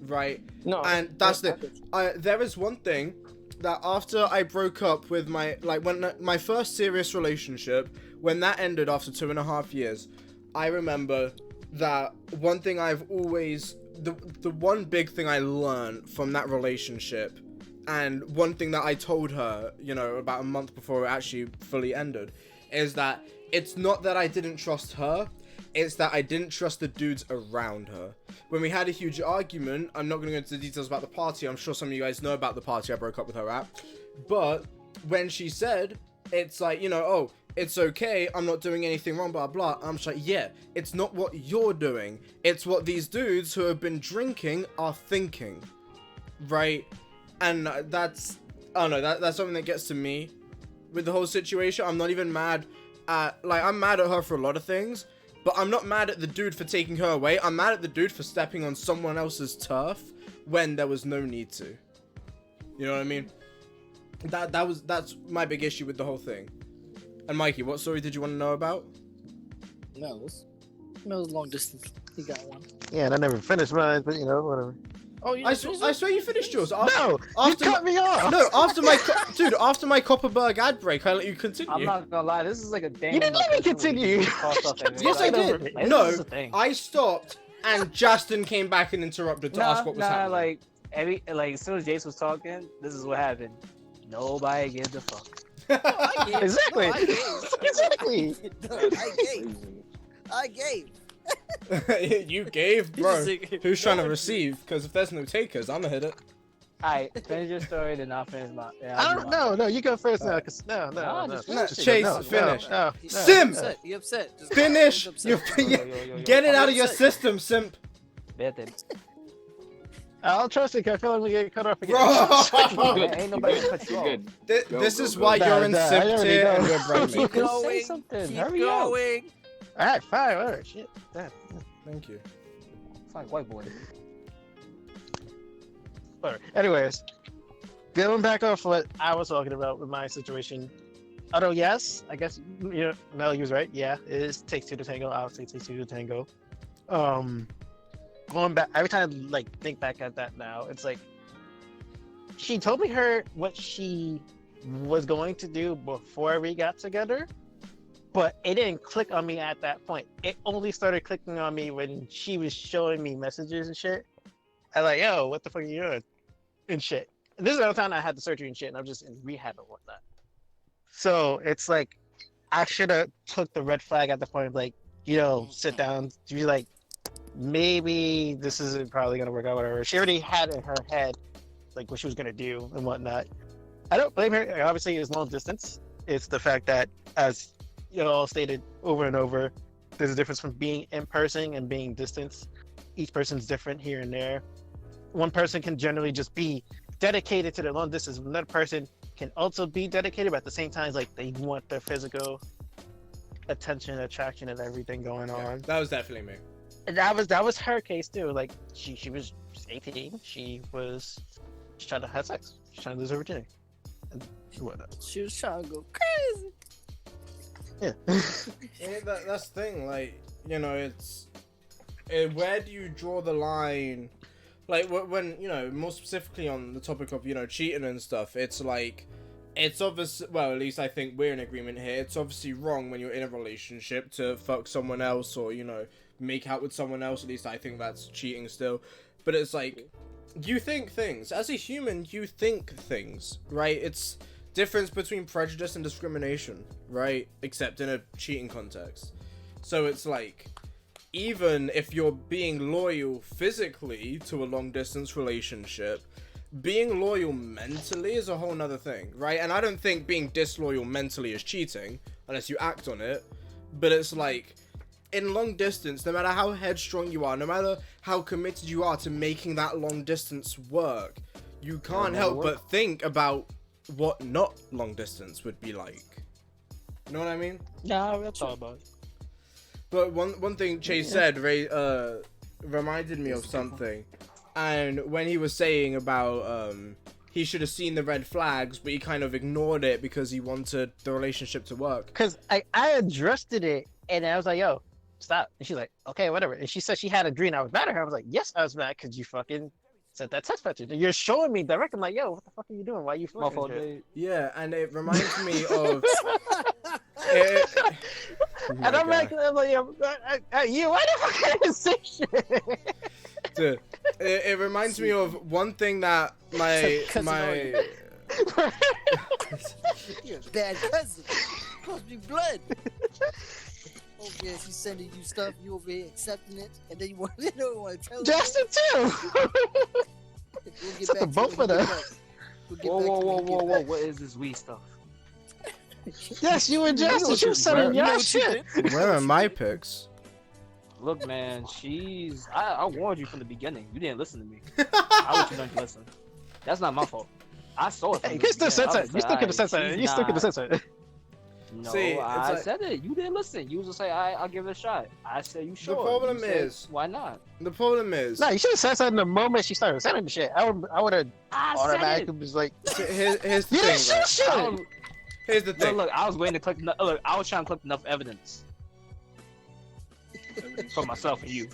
right?
No,
And that's there is one thing that after I broke up with my first serious relationship, when that ended after 2.5 years, I remember that one thing I've always, the one big thing I learned from that relationship, and one thing that I told her, about a month before it actually fully ended, is that it's not that I didn't trust her, it's that I didn't trust the dudes around her. When we had a huge argument, I'm not going to go into the details about the party, I'm sure some of you guys know about the party I broke up with her at, but when she said, it's like, oh, it's okay, I'm not doing anything wrong, blah, blah, I'm just like, yeah, it's not what you're doing, it's what these dudes who have been drinking are thinking, right? And that's, I don't know, that's something that gets to me with the whole situation. I'm not even mad at, I'm mad at her for a lot of things, but I'm not mad at the dude for taking her away. I'm mad at the dude for stepping on someone else's turf when there was no need to. You know what I mean? That's my big issue with the whole thing. And Mikey, what story did you want to know about?
Mel's long distance. He got one.
Yeah, and I never finished mine, but whatever.
Oh, you
I swear you finished yours. After
You cut me off.
No, after my Copperberg ad break, I let you continue.
I'm not gonna lie, this is like a damn.
You didn't let me continue.
Yes, I did.
This
No,
is the thing.
I stopped, and Justin came back and interrupted to ask what was happening.
As soon as Jace was talking, this is what happened. Nobody gives a fuck.
Exactly. Exactly.
I gave.
You gave, bro. Who's trying to receive? Because if there's no takers, I'm gonna hit it.
Alright, finish your story, then I'll finish my.
I don't know. No, you go first now. Cause no.
Chase, finish.
No.
Sim,
You upset? Just
finish.
upset.
Get it out of your system, simp.
Vete.
I'll trust it. 'Cause I feel like we get cut off again.
Bro,
Man, ain't nobody gonna cut you off.
this is
go.
why
Nah,
you're in
nah, I
simp
already
tier
know.
and we're brain
Keep
makers.
going. Say something.
Keep
Hurry up.
going.
All right, fine. All right, shit. Damn.
Thank you.
It's like white boy.
Whatever. Anyways, going back off what I was talking about with my situation. Although yes, I guess Mel, you was right. Yeah, it is takes two to tango. I would say takes two to tango. Going back every time I think back at that now, it's like she told me what she was going to do before we got together, but it didn't click on me at that point. It only started clicking on me when she was showing me messages and shit. I like, yo, what the fuck are you doing? And shit. And this is the time I had the surgery and shit, and I'm just in rehab and whatnot. So it's like, I should have took the red flag at the point of sit down, to be like, maybe this isn't probably gonna work out, whatever. She already had in her head, what she was gonna do and whatnot. I don't blame her. Obviously, it's long distance. It's the fact that, as you all stated over and over, there's a difference from being in person and being distance. Each person's different here and there. One person can generally just be dedicated to their long distance. Another person can also be dedicated, but at the same time, they want their physical attention, attraction, and everything going on.
That was definitely me.
And that was her case too. She was 18. She was trying to have sex. She's trying to lose her virginity. And whatnot.
She was trying to go crazy.
Yeah.
That's the thing. It's where do you draw the line? When more specifically on the topic of cheating and stuff. It's it's obvious. Well, at least I think we're in agreement here. It's obviously wrong when you're in a relationship to fuck someone else or make out with someone else. At least I think that's cheating still. But it's you think things as a human. You think things, right? It's difference between prejudice and discrimination, right? Except in a cheating context. So it's even if you're being loyal physically to a long distance relationship, being loyal mentally is a whole nother thing, right? And I don't think being disloyal mentally is cheating unless you act on it. But it's in long distance, no matter how headstrong you are, no matter how committed you are to making that long distance work, you can't help but think about what not long distance would be like. You know what I mean?
No, that's all about it.
But one thing Chase said reminded me of something. And when he was saying about he should have seen the red flags, but he kind of ignored it because he wanted the relationship to work.
Because I addressed it, and I was like, yo, stop. And she's like, okay, whatever. And she said she had a dream. I was mad at her. I was like, yes, I was mad because you fucking sent that text message. And you're showing me direct. I'm like, yo, what the fuck are you doing? Why are you fucking
Yeah, and it reminds me of...
and I'm like, yo, you, why the fuck are you say shit?
Dude, it reminds me of one thing that my...
You're a bad cousin. Must be blood. Oh yeah, she's sending you stuff, you over here accepting it, and then you want to tell
Justin too. Except the both of them.
Whoa! What is this weed stuff?
Yes, you and Justin, you sending your shit.
Where are my pics?
Look, man, I warned you from the beginning. You didn't listen to me. I want you to listen. That's not my fault. I saw it.
Hey, you still censored. You still could have censored. You still could have censored.
No,
See,
I said it. You didn't listen. You was just say, I'll give it a shot. I said, you sure?
The problem
You said,
is...
why not?
The problem is...
No, you should have said something the moment she started sending the shit. I would have automatically was like,
Here's the
you didn't
thing,
say
right?
shit.
Here's the thing.
Look, I was waiting to collect. Look, I was trying to collect enough evidence for myself and you.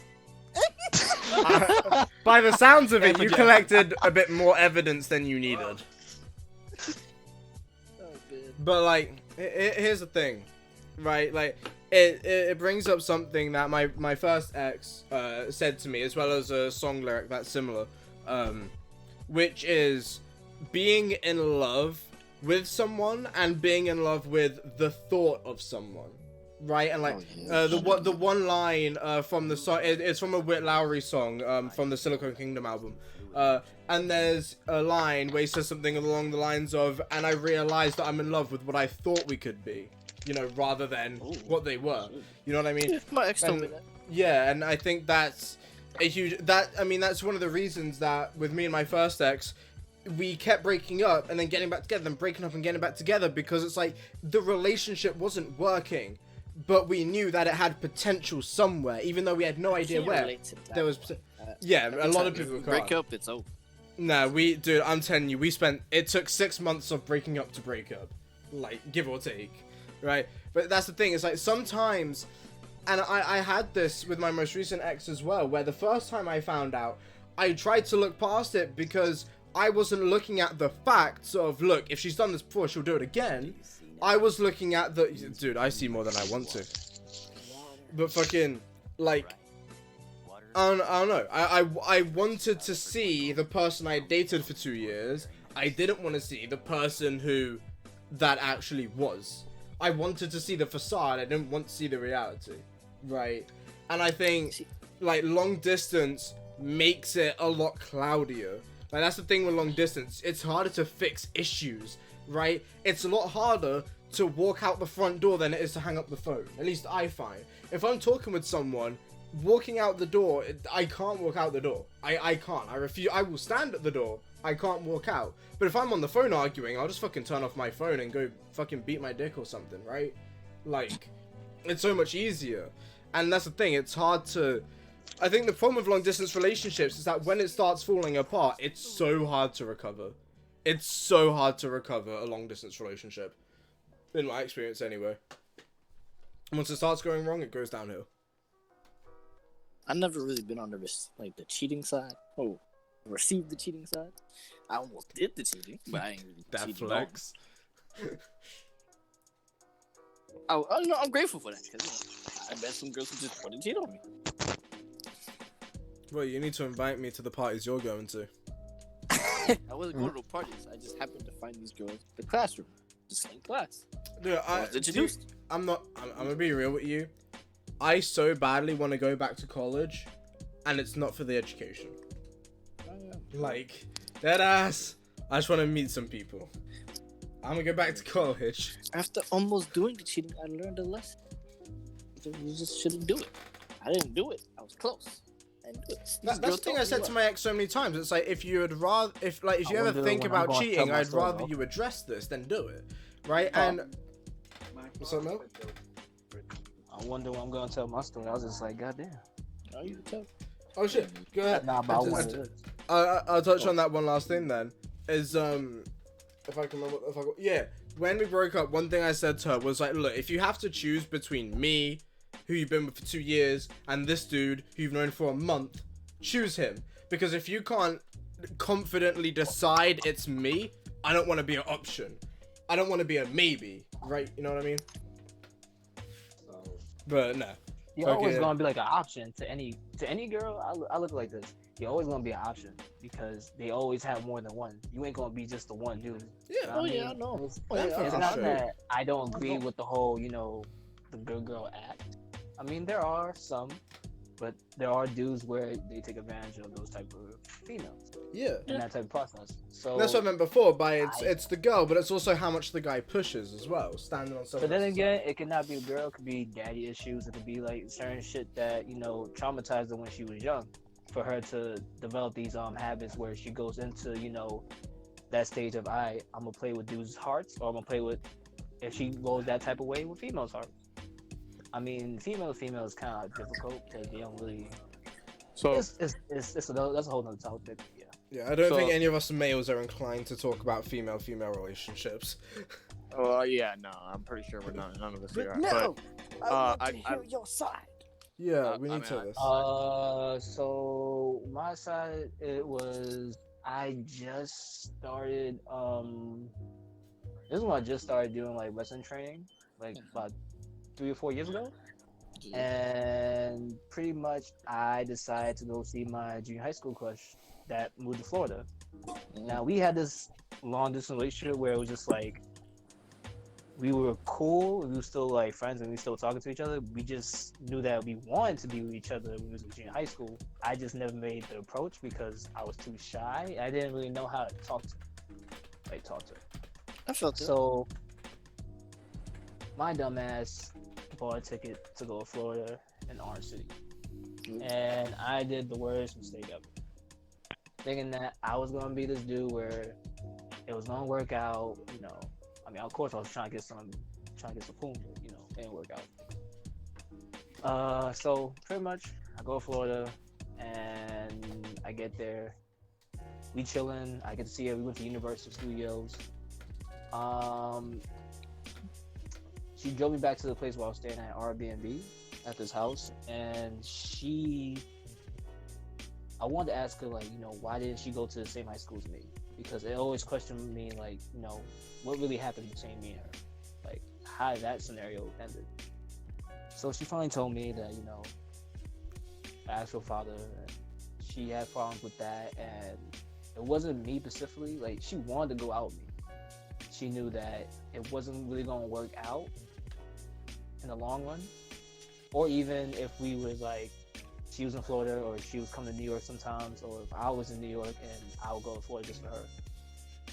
By the sounds of it, you collected a bit more evidence than you needed. But like, here's the thing, right? Like, it brings up something that my first ex said to me, as well as a song lyric that's similar, which is being in love with someone and being in love with the thought of someone, right? And like the one line from the song, it's from a Whit Lowry song from the Silicon Kingdom album, and there's a line where he says something along the lines of, and I realized that I'm in love with what I thought we could be, you know, rather than what they were. You know what I mean?
My ex told me that.
Yeah, and I think that's a huge, that's one of the reasons that with me and my first ex, we kept breaking up and then getting back together, then breaking up and getting back together, because it's like the relationship wasn't working, but we knew that it had potential somewhere, even though we had no idea where. There was, a lot of people
break up. It's over.
Nah, dude, I'm telling you, it took 6 months of breaking up to break up, like give or take, right? But that's the thing. It's like sometimes, and I had this with my most recent ex as well, where the first time I found out, I tried to look past it because I wasn't looking at the facts of, look, if she's done this before, she'll do it again. I was looking at the... Dude, I see more than I want to. But fucking, like... I don't know. I wanted to see the person I dated for 2 years. I didn't want to see the person who that actually was. I wanted to see the facade. I didn't want to see the reality. Right? And I think, like, long distance makes it a lot cloudier. Like, that's the thing with long distance. It's harder to fix issues, right? It's a lot harder to walk out the front door than it is to hang up the phone. At least I find. If I'm talking with someone, walking out the door, I can't walk out the door. I can't. I refuse. I will stand at the door. I can't walk out. But if I'm on the phone arguing, I'll just fucking turn off my phone and go fucking beat my dick or something, right? Like, it's so much easier. And that's the thing. It's hard to... I think the problem with long distance relationships is that when it starts falling apart, it's so hard to recover. It's so hard to recover a long distance relationship. In my experience anyway. Once it starts going wrong, it goes downhill.
I've never really been on the the cheating side. Oh, received the cheating side. I almost did the cheating, but I ain't really
that
cheated.
Flex.
I'm grateful for that, because I bet some girls who just want to cheat on me.
Well, you need to invite me to the parties you're going to.
I wasn't going to parties. I just happened to find these girls in the classroom, the same class.
Dude,
I was introduced.
I'm gonna be real with you. I so badly want to go back to college, and it's not for the education. Like, deadass. I just want to meet some people. I'm gonna go back to college.
After almost doing the cheating, I learned a lesson. You just shouldn't do it. I didn't do it. I was close.
That's the thing I said to my ex so many times. It's like, if you ever think about cheating, I'd rather you address this than do it, right? And what's up, Mel?
I wonder when I'm gonna tell my story. I was just like, goddamn.
Oh, you can tell.
Oh shit, go ahead.
Nah, but
I'll touch on that one last thing then. is if I can remember, when we broke up, one thing I said to her was like, look, if you have to choose between me, who you've been with for 2 years, and this dude who you've known for a month, choose him. Because if you can't confidently decide it's me, I don't want to be an option. I don't want to be a maybe, right? You know what I mean? But no.
You're always gonna be like an option to any girl. I look like this. You're always gonna be an option because they always have more than one. You ain't gonna be just the one dude.
Yeah.
I know.
It's not that I don't agree with the whole, the good girl act. I mean, there are some, but there are dudes where they take advantage of those type of females.
Yeah.
In that type of process. So
that's what I meant before. It's the girl, but it's also how much the guy pushes as well, standing on something.
But then again, it could not be a girl. It could be daddy issues. It could be like certain shit that traumatized her when she was young, for her to develop these habits where she goes into that stage of I'm gonna play with dudes' hearts, or I'm gonna play with, if she goes that type of way, with females' hearts. I mean, female is kind of difficult because they don't really. So that's a whole nother topic. Yeah.
Yeah, I don't think any of us males are inclined to talk about female relationships.
Oh yeah, no, I'm pretty sure we're not. None of us are.
No,
but,
I want to hear your side.
Yeah, we need to this.
So my side, it was I just started. This is when I just started doing like wrestling training, like about 3 or 4 years ago. And pretty much I decided to go see my junior high school crush that moved to Florida. Now we had this long distance relationship where it was just like we were cool, we were still like friends and we were still talking to each other. We just knew that we wanted to be with each other when we was in junior high school. I just never made the approach because I was too shy. I didn't really know how to talk to her.
I felt it.
So my dumb ass bought a ticket to go to Florida in Orange City. And I did the worst mistake ever. Thinking that I was gonna be this dude where it was gonna work out, I mean, of course I was trying to get some poom, but it didn't work out. So pretty much I go to Florida and I get there. We chilling, I get to see her, we went to Universal Studios. She drove me back to the place where I was staying at Airbnb at this house, and I wanted to ask her, like, why didn't she go to the same high school as me? Because it always questioned me, like, what really happened between me and her? Like, how that scenario ended. So she finally told me that, her actual father, she had problems with that, and it wasn't me specifically. Like, she wanted to go out with me. She knew that it wasn't really going to work out in the long run. Or even if we was like, she was in Florida or she was coming to New York sometimes, or if I was in New York and I would go to Florida just for her.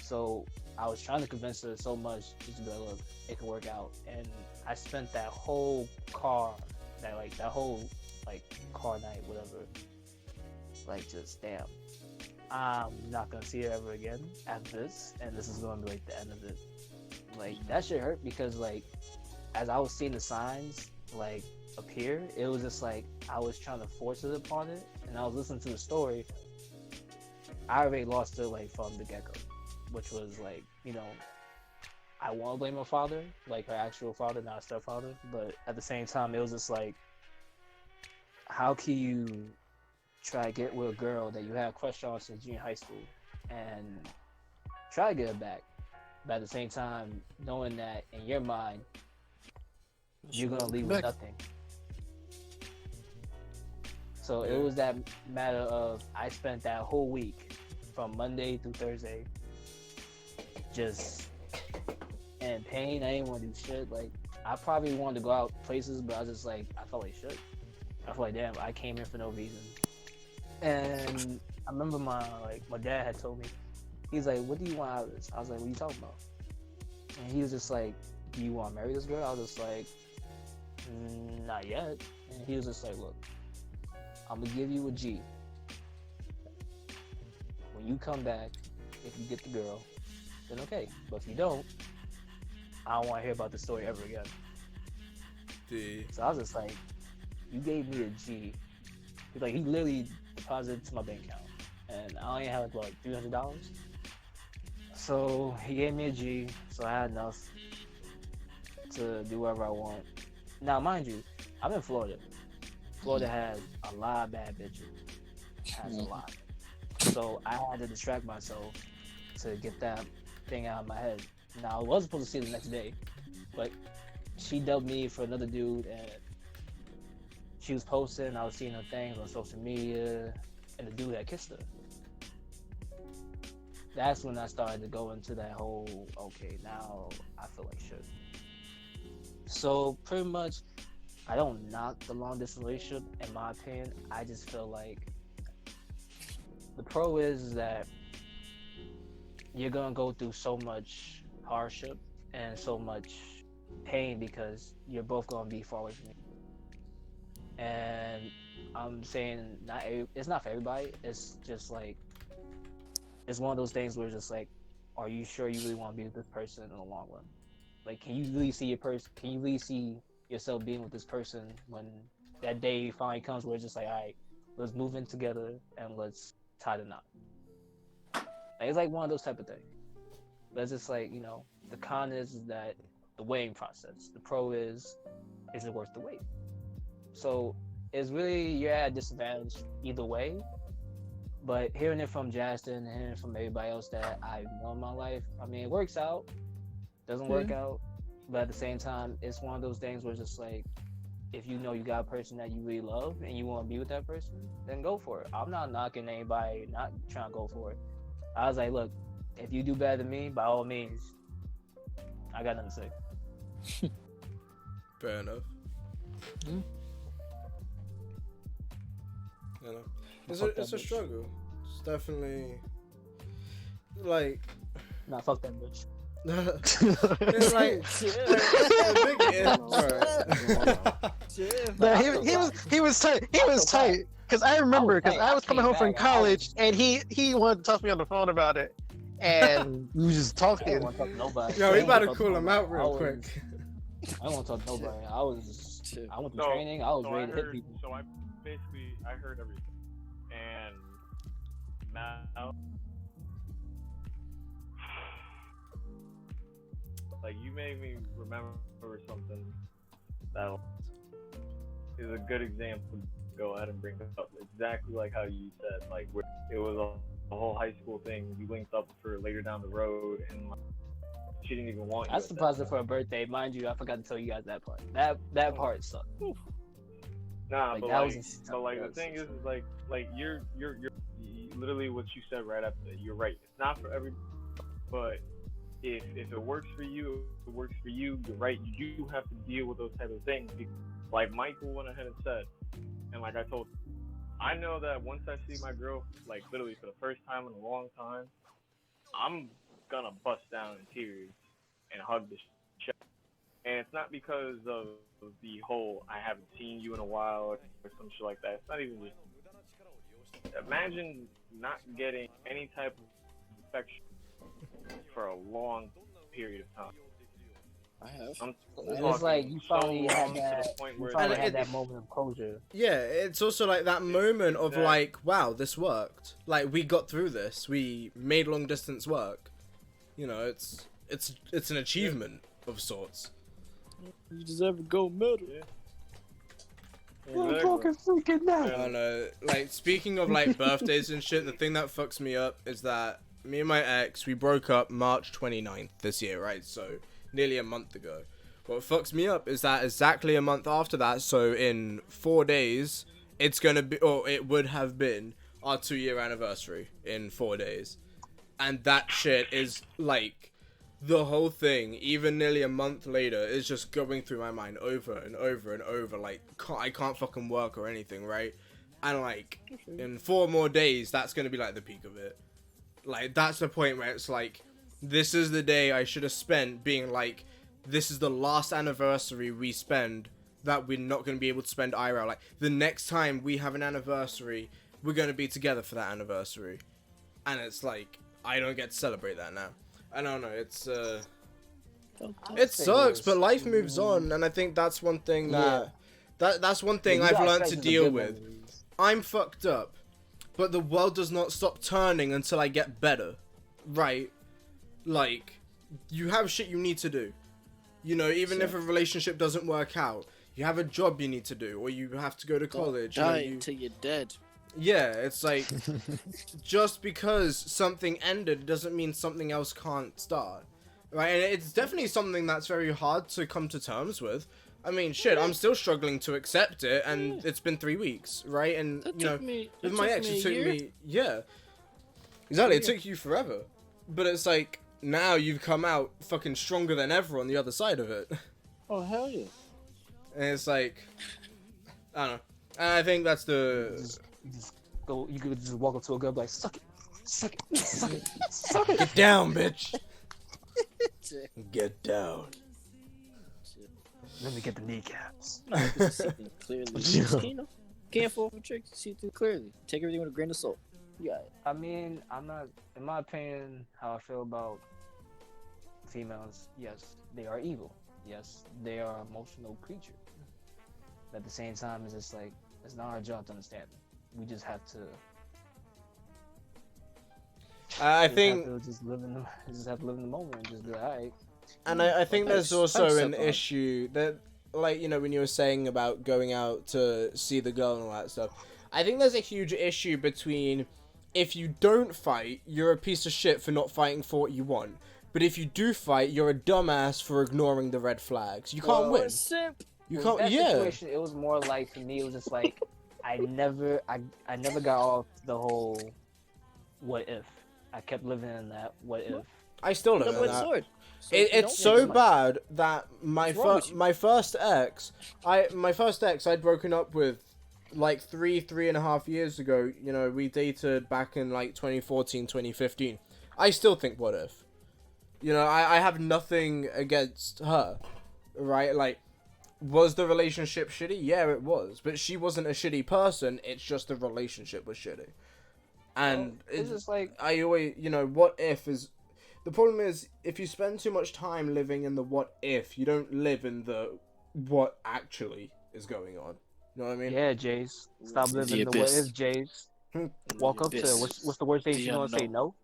So I was trying to convince her so much just to be like, look, it can work out. And I spent that whole car night, whatever, like, just damn, I'm not gonna see her ever again after this, and this is gonna be like the end of it. Like, that shit hurt because, like, as I was seeing the signs like appear, it was just like I was trying to force it upon it, and I was listening to the story. I already lost her like from the get-go, which was like, I want to blame her father, like her actual father, not her stepfather, but at the same time, it was just like, how can you try to get with a girl that you had a crush on since junior high school and try to get her back, but at the same time, knowing that in your mind, you're gonna leave with nothing. So it was that matter of, I spent that whole week from Monday through Thursday just in pain. I didn't want to do shit. Like, I probably wanted to go out places, but I was just like, I felt like shit. I felt like, damn, I came here for no reason. And I remember my dad had told me, he's like, what do you want out of this? I was like, what are you talking about? And he was just like, do you want to marry this girl? I was just like, not yet. And he was just like, look, I'm gonna give you a G. When you come back, if you get the girl, then okay. But if you don't, I don't want to hear about this story ever again. So I was just like, you gave me a G. He's like, he literally deposited to my bank account, and I only had like $300. So he gave me a G, so I had enough to do whatever I want. Now, mind you, I'm in Florida. Florida has a lot of bad bitches. Has a lot. So I had to distract myself to get that thing out of my head. Now, I was supposed to see the next day, but she dubbed me for another dude, and she was posting, I was seeing her things on social media, and the dude had kissed her. That's when I started to go into that whole, okay, now I feel like shit. So pretty much, I don't knock the long distance relationship, in my opinion. I just feel like the pro is that you're gonna go through so much hardship and so much pain because you're both gonna be far away from you. And I'm saying it's not for everybody. It's just like, it's one of those things where it's just like, are you sure you really want to be with this person in the long run? Like, can you really see can you really see yourself being with this person when that day finally comes where it's just like, all right, let's move in together and let's tie the knot. Like, it's like one of those type of things. But it's just like, the con is that the weighing process. The pro is it worth the wait? So it's really, you're at a disadvantage either way. But hearing it from Justin and hearing it from everybody else that I know in my life, I mean, it works out. Doesn't work out. But at the same time, it's one of those things where it's just like, if you know you got a person that you really love and you want to be with that person, then go for it. I'm not knocking anybody, not trying to go for it. I was like, look, if you do better than me, by all means, I got nothing to say.
Fair enough.
Hmm?
You know, it's a struggle. It's definitely like.
Nah, fuck that bitch.
It's like
he was tight. He was tight because I remember because I was coming home from college and he wanted to talk to me on the phone about it, and we were just
I
talking.
don't want to talk to nobody.
Yo, we about to
talk
call him out real
I
quick.
I don't want to talk to nobody. I went to training. I was ready to hit people.
So I heard everything, and now, like, you made me remember something that is a good example to go ahead and bring up. Exactly like how you said, like, it was a whole high school thing. You linked up for later down the road, and like, she didn't even want you.
I surprised her for her birthday, mind you. I forgot to tell you guys that part. That part sucked.
Nah,
Like,
but
that
like,
was
but like the thing is like you're literally what you said right after that. You're right. It's not for everybody, but if it works for you, it works for you. You're right. You do have to deal with those type of things. Like Michael went ahead and said, and like I told, I know that once I see my girl, like literally for the first time in a long time, I'm gonna bust down in tears and hug the shit. And it's not because of the whole I haven't seen you in a while or some shit like that. It's not even just. Imagine not getting any type of affection for a long period of time.
I have.
It's like you finally had that moment of closure.
Yeah, it's also like that moment of like, wow, this worked. Like, we got through this. We made long distance work. You know, it's an achievement of sorts.
You deserve a gold medal.
I'm fucking freaking out.
I don't know. Like, speaking of like birthdays and shit, the thing that fucks me up is that me and my ex, we broke up March 29th this year, right? So nearly a month ago. What fucks me up is that exactly a month after that, so in 4 days, it's gonna be, or it would have been, our 2-year anniversary in 4 days. And that shit is like, the whole thing, even nearly a month later, is just going through my mind over and over and over. Like, I can't fucking work or anything, right? And like, in 4 more days, that's gonna be like the peak of it. Like, that's the point where it's like, this is the day I should have spent being like, this is the last anniversary we spend that we're not going to be able to spend IRL. Like, the next time we have an anniversary, we're going to be together for that anniversary. And it's like, I don't get to celebrate that now. I don't know, it sucks, but life moves on, and I think that's one thing that's one thing I've learned to deal with. I'm fucked up, but the world does not stop turning until I get better, right? Like, you have shit you need to do. You know, even if a relationship doesn't work out, you have a job you need to do, or you have to go to college.
Die
you know,
until you're dead.
Yeah, it's like, just because something ended doesn't mean something else can't start. Right? And it's definitely something that's very hard to come to terms with. I mean, shit, I'm still struggling to accept it, and it's been 3 weeks, right? And, you know, with my ex, it took me, yeah. Exactly, it took you forever. But it's like, now you've come out fucking stronger than ever on the other side of it.
Oh, hell yeah.
And it's like, I don't know. And I think that's the...
You could just walk up to a girl and be like, suck it, suck it, suck it, suck it.
Get down, bitch. Get down.
Let me get the kneecaps.
No, you can see things clearly. You know, can't fall for tricks. See things clearly. Take everything with a grain of salt. You got it.
I mean, I'm not, in my opinion, how I feel about females, yes, they are evil. Yes, they are emotional creatures. But at the same time, it's just like, it's not our job to understand them. We just have to.
I think.
Just have to live in the moment and just be like, alright.
And I think there's also an
accept that.
issue that, like, you know, when you were saying about going out to see the girl and all that stuff, I think there's a huge issue between, if you don't fight, you're a piece of shit for not fighting for what you want. But if you do fight, you're a dumbass for ignoring the red flags. You can't win.
Simp.
You
In
can't.
that
Yeah.
situation, it was more like, for me, it was just like, I never got off the whole what if. I kept living in that what if.
I still live in
Double-edged
that.
sword. So if you
It's
don't
so
win,
bad that my
What's wrong with you?
my first ex I'd broken up with like 3.5 years ago. You know, we dated back in like 2014, 2015. I still think what if. You know, I have nothing against her, right? Like, was the relationship shitty? Yeah, it was. But she wasn't a shitty person. It's just the relationship was shitty. And
It's just like,
I always, you know, what if is... The problem is, if you spend too much time living in the what if, you don't live in the what actually is going on. You know what I mean?
yeah, Jace. Stop living
The
the what
abyss.
if, Jace. Walk up to what's the worst thing
The
she's gonna say?
unknown.
No.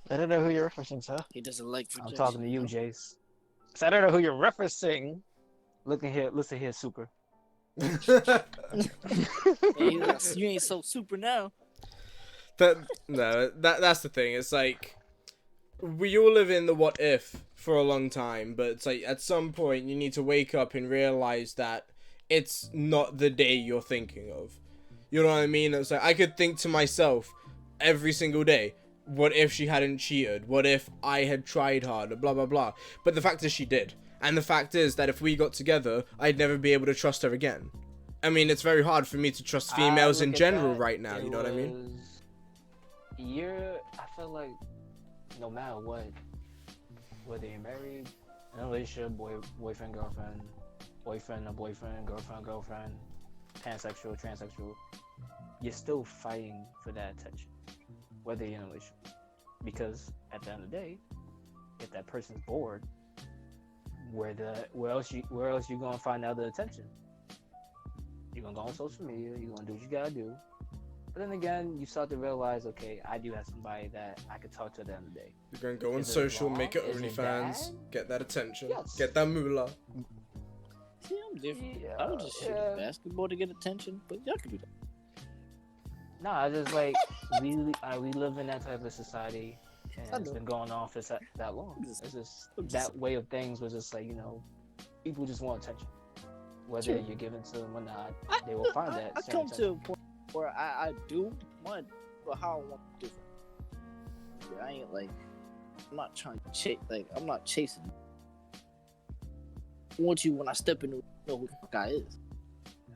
I don't know who you're referencing, sir.
He doesn't like
I'm
rejection.
talking to you, Jace.
So I don't know who you're referencing.
Listen here, Super.
Hey, you ain't so super now.
That's the thing. It's like, we all live in the what if for a long time, but it's like, at some point, you need to wake up and realize that it's not the day you're thinking of. You know what I mean? It's like, I could think to myself every single day, what if she hadn't cheated? What if I had tried harder? Blah, blah, blah. But the fact is she did. And the fact is that if we got together, I'd never be able to trust her again. I mean, it's very hard for me to trust females in general right now, you know what I mean?
I feel like no matter what, whether you're married, in a relationship, boyfriend, girlfriend, girlfriend, pansexual, transsexual, you're still fighting for that attention, whether you're in a relationship. Because at the end of the day, if that person's bored, where else you gonna find other attention? You're gonna go on social media, you're gonna do what you gotta do. But then again, you start to realize, okay, I do have somebody that I could talk to at the end of the day.
You're gonna go on
Is it
social,
wrong?
make it
Is it
OnlyFans,
bad?
get that attention,
Yes.
get that moolah.
See, I'm different.
Yeah,
I would just shoot
yeah.
basketball to get attention, but y'all can do that.
No, I just like we live in that type of society,
I
and it's
know.
been going on for that long. It's just that way of things was just like, you know, people just want attention, whether
Sure.
you're giving to them or not. They will find that.
I
same
come to
attention.
a point where I do want, but how I want to do it. Yeah, I ain't like, I'm not trying to chase, like, I'm not chasing. I want you when I step in, know who the fuck I is.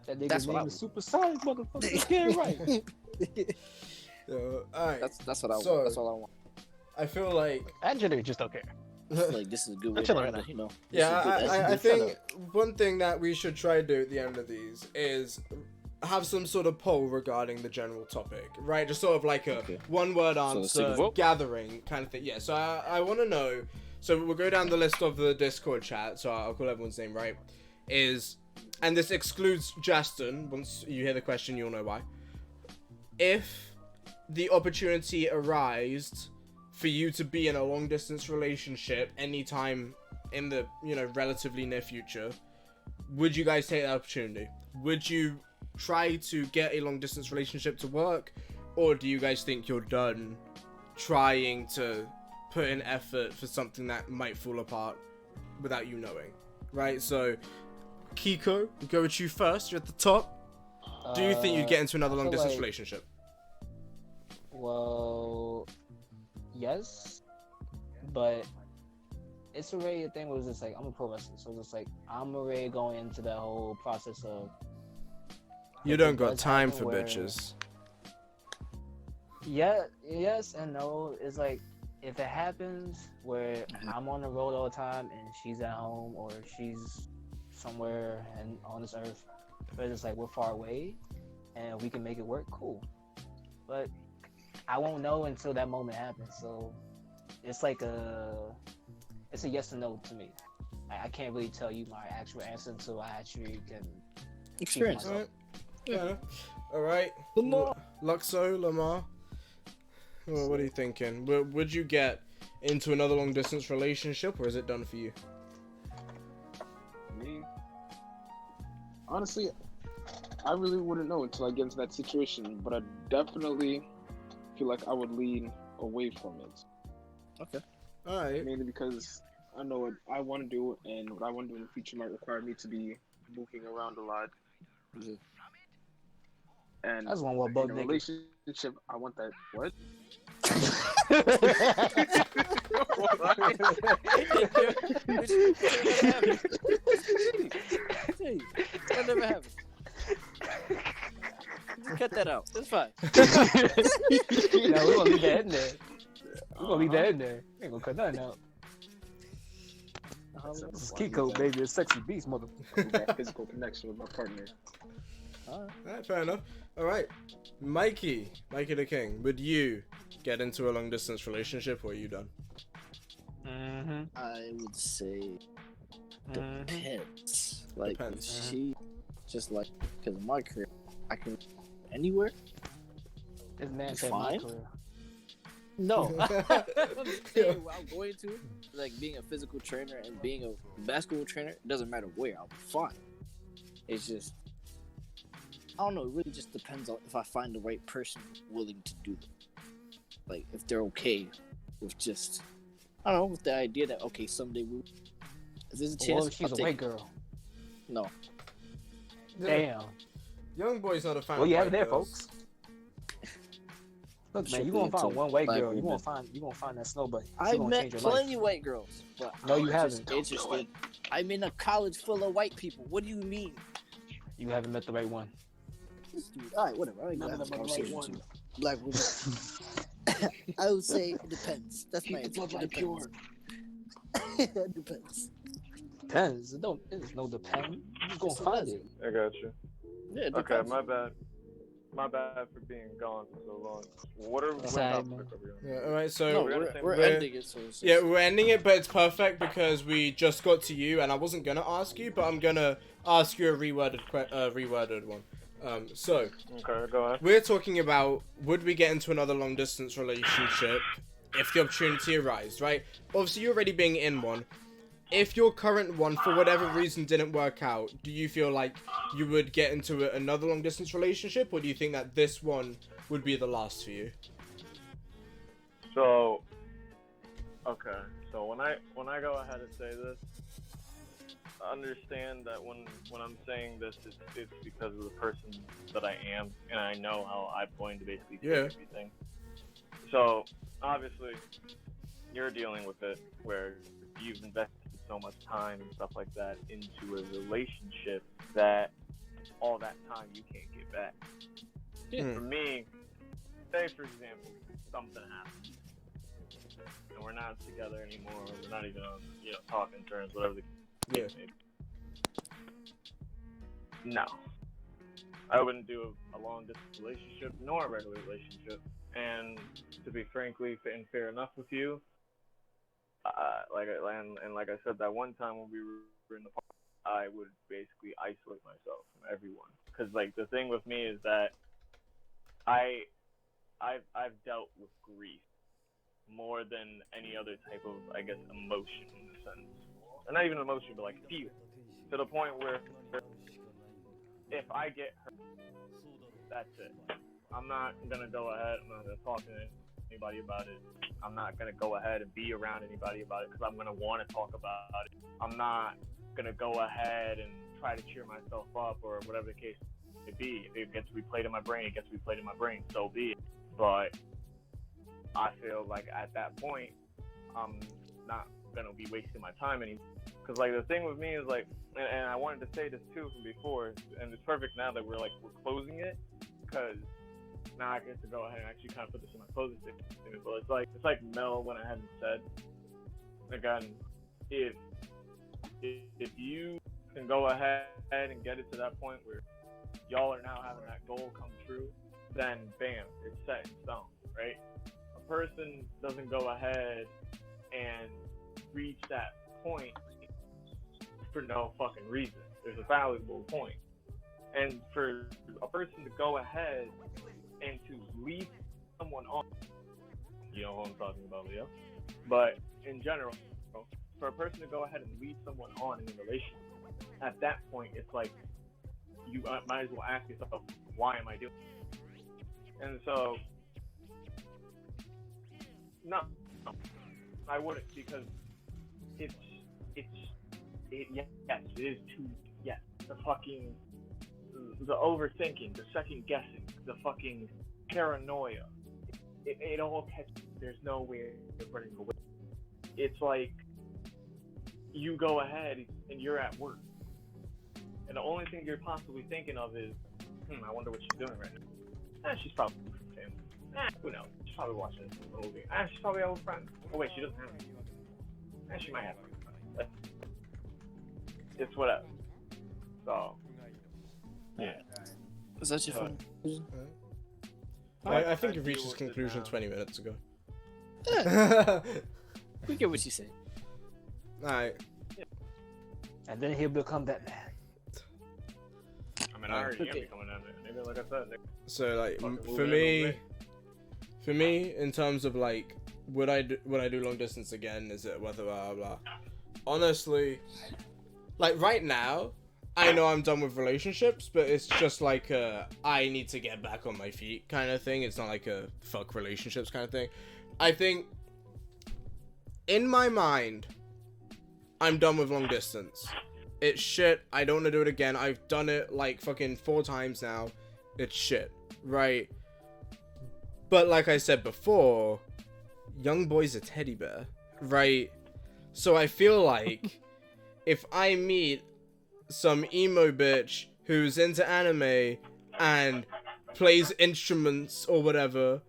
That nigga's
That's what I
name is
want.
SuperChonic, motherfucker. Yeah, right.
Alright,
That's what I
So-
want. That's all I want.
I feel like...
Actually, just don't care.
Like, this is a good way
Chill
to
right
run,
now.
you know. This
Yeah,
is good- that's
I
good
think
setup.
one thing that we should try to do at the end of these is have some sort of poll regarding the general topic, right? Just sort of like a
Okay.
one-word
So let's take a
answer
vote.
gathering kind of thing. Yeah, so I want to know, so we'll go down the list of the Discord chat, so I'll call everyone's name right, and this excludes Justin. Once you hear the question, you'll know why. If the opportunity arose for you to be in a long distance relationship anytime in the, you know, relatively near future, would you guys take that opportunity? Would you try to get a long distance relationship to work, or do you guys think you're done trying to put in effort for something that might fall apart without you knowing? Right, so Kiko, we'll go with you first. You're at the top. Do you think you'd get into another long distance relationship?
Well, yes, but it's already a thing where it's just like, I'm a pro wrestler, so it's just like I'm already going into that whole process of.
You don't got time for bitches.
Yeah, yes and no. It's like, if it happens where I'm on the road all the time and she's at home or she's somewhere on this earth, but it's like we're far away and we can make it work, cool. But I won't know until that moment happens. So it's like it's a yes or no to me. I can't really tell you my actual answer until I actually can
Experience.
Alright. Yeah. Alright. Luxxoh, Lamar. Well, what are you thinking? Would you get into another long distance relationship, or is it done for you?
Me, honestly, I really wouldn't know until I get into that situation, but I definitely feel like I would lean away from it.
Okay.
Alright.
Mainly because I know what I want to do, and what I want to do in the future might require me to be moving around a lot.
Yeah.
And
That's one more
in
both
a
niggas.
relationship, I want that. What?
That never happened. Just cut that out. It's fine.
No, we're gonna leave that in there. We're gonna leave that in there. We ain't gonna cut nothing out. This is Kiko, baby, a sexy beast, mother.
That physical connection with my partner.
Alright, fair enough. Alright. MikeydaKing, would you get into a long distance relationship, or are you done?
I would say depends. Like,
Depends.
if she just like, because of my career, I can anywhere.
This man said my
Fine.
career.
No, I'm saying where I'm going to, like being a physical trainer and being a basketball trainer. It doesn't matter where, I'll be fine. It's just, I don't know. It really just depends on if I find the right person willing to do it. Like, if they're okay with just, I don't know, with the idea that okay, someday we. If there's a chance,
Well, she's
I'll
a
take
white
it.
girl.
No,
Damn.
Young boy's not a fan.
Well, you
of
have it
white
there,
girls.
folks. Look, man,
Strictly
you gonna find
into
one white
black
girl. You
women.
gonna find that snow bunny. She
I
gonna
met
change your
plenty
life.
of white girls, but
No, you
I'm just
haven't.
interested. I'm in a college full of white people. What do you mean?
You haven't met the right one.
All right, whatever. I ain't gonna have a conversation with you. Black women. I would say it depends. That's my answer. It depends. It depends.
Depends. There's no depend. You just gonna find it.
I got you.
Yeah, it
Okay,
depends.
my bad. My bad for being gone for so long. What
Sorry,
topic
man.
are we on?
Yeah, alright, so
No,
we're
we're
we're-
ending it. So it's
yeah,
just-
we're ending it, but it's perfect because we just got to you, and I wasn't gonna ask you, but I'm gonna ask you a reworded one. So
Okay, go ahead.
we're talking about, would we get into another long distance relationship if the opportunity arises, right? Obviously, you're already being in one. If your current one, for whatever reason, didn't work out, do you feel like you would get into another long distance relationship, or do you think that this one would be the last for you?
So, okay. So when I go ahead and say this, understand that when I'm saying this, it's because of the person that I am, and I know how I'm going to basically take everything. So obviously, you're dealing with it where you've invested so much time and stuff like that into a relationship that all that time you can't get back. For me, say for example, something happens and we're not together anymore, or we're not even on, talking terms, whatever the case may be. No, I wouldn't do a long distance relationship nor a regular relationship. And to be frankly and fair enough with you, like I said that one time when we were in the park, I would basically isolate myself from everyone. Because like the thing with me is that I've dealt with grief more than any other type of, I guess, emotion in a sense. Or not even emotion, but like feel. To the point where if I get hurt, that's it. I'm not gonna go ahead. I'm not gonna talk to anybody about it. I'm not gonna go ahead and be around anybody about it because I'm gonna want to talk about it. I'm not gonna go ahead and try to cheer myself up or whatever the case may be. If it gets replayed in my brain, it gets replayed in my brain. So be it. But I feel like at that point, I'm not gonna be wasting my time anymore. Because like the thing with me is like, and I wanted to say this too from before, and it's perfect now that we're closing it, because now I get to go ahead and actually kind of put this in my closing statement. But it's like Mel when I hadn't said. Again, if you can go ahead and get it to that point where y'all are now having that goal come true, then bam, it's set in stone, right? A person doesn't go ahead and reach that point for no fucking reason. There's a valuable point. And for a person to go ahead and to lead someone on, you know what I'm talking about, Leo? But in general, for a person to go ahead and lead someone on in a relationship, at that point, it's like, you might as well ask yourself, why am I doing it? And so, no, I wouldn't, because yes, it is too, yes, the overthinking, the second guessing, the fucking paranoia, it all catches, there's no way of running away. It's like, you go ahead and you're at work, and the only thing you're possibly thinking of is, I wonder what she's doing right now. She's probably with her family. Who knows? She's probably watching a movie. She's probably out with friends. Oh wait, she doesn't have any. She might have any. It's whatever. So, yeah.
Was that your phone?
I think you've reached this conclusion 20 minutes ago.
We get what you say.
Alright.
And then he'll become that man.
I mean, I already am becoming that man. Maybe, like I said.
So like for me, in terms of like, would I do long distance again? Is it whether blah blah? Honestly, like right now, I know I'm done with relationships, but it's just like I need to get back on my feet kind of thing. It's not like a fuck relationships kind of thing. I think in my mind, I'm done with long distance. It's shit. I don't want to do it again. I've done it like fucking 4 times now. It's shit, right? But like I said before, young boy's a teddy bear, right? So I feel like if I meet some emo bitch who's into anime and plays instruments or whatever,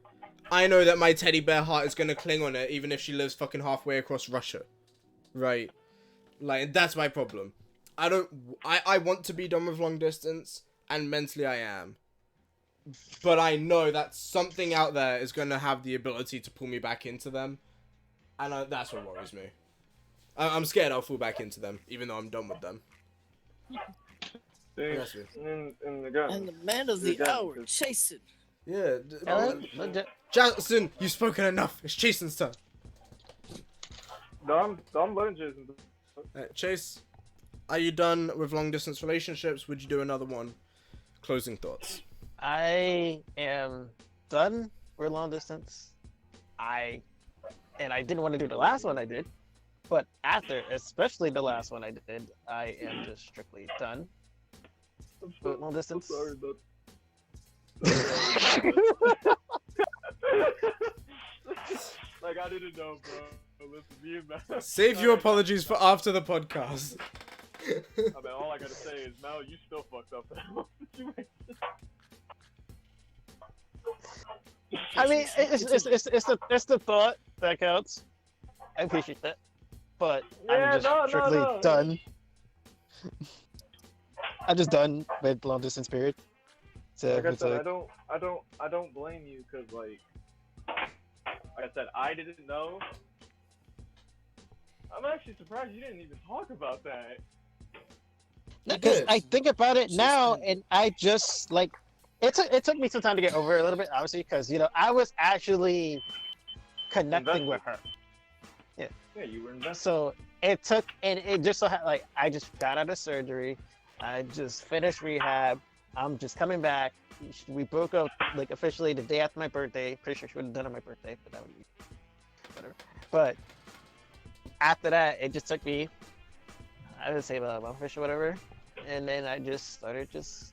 I know that my teddy bear heart is gonna cling on it even if she lives fucking halfway across Russia, right? Like, that's my problem. I want to be done with long distance, and mentally I am. But I know that something out there is going to have the ability to pull me back into them. And that's what worries me. I'm scared I'll fall back into them, even though I'm done with them.
And
And the man of the hour, Jason.
Yeah. Jason, you've spoken enough. It's Jason's turn.
No, I'm letting Jason.
Chase, are you done with long distance relationships? Would you do another one? Closing thoughts.
I am done with long distance. I didn't want to do the last one I did, but after, especially the last one I did, I am just strictly done with long distance.
I'm sorry, like, I didn't know, bro. Listen, me and Mal.
Save your apologies for after the podcast.
I mean, all I gotta say is, Mal, you still fucked up in that situation.
I mean, it's the thought that counts. I appreciate that, but I'm just strictly done. I'm just done with long distance period. So
like I said, I don't blame you, because like I said, I didn't know. I'm actually surprised you didn't even talk about that.
Because I think about it now, and I just like it took me some time to get over it a little bit, obviously, because I was actually connecting with her.
Yeah, you were invested.
So it took, and it just so like I just got out of surgery, I just finished rehab, I'm just coming back. We broke up like officially the day after my birthday. Pretty sure she would have done it on my birthday, but that would be whatever. But after that, it just took me, I would say about a month or whatever, and then I just started just.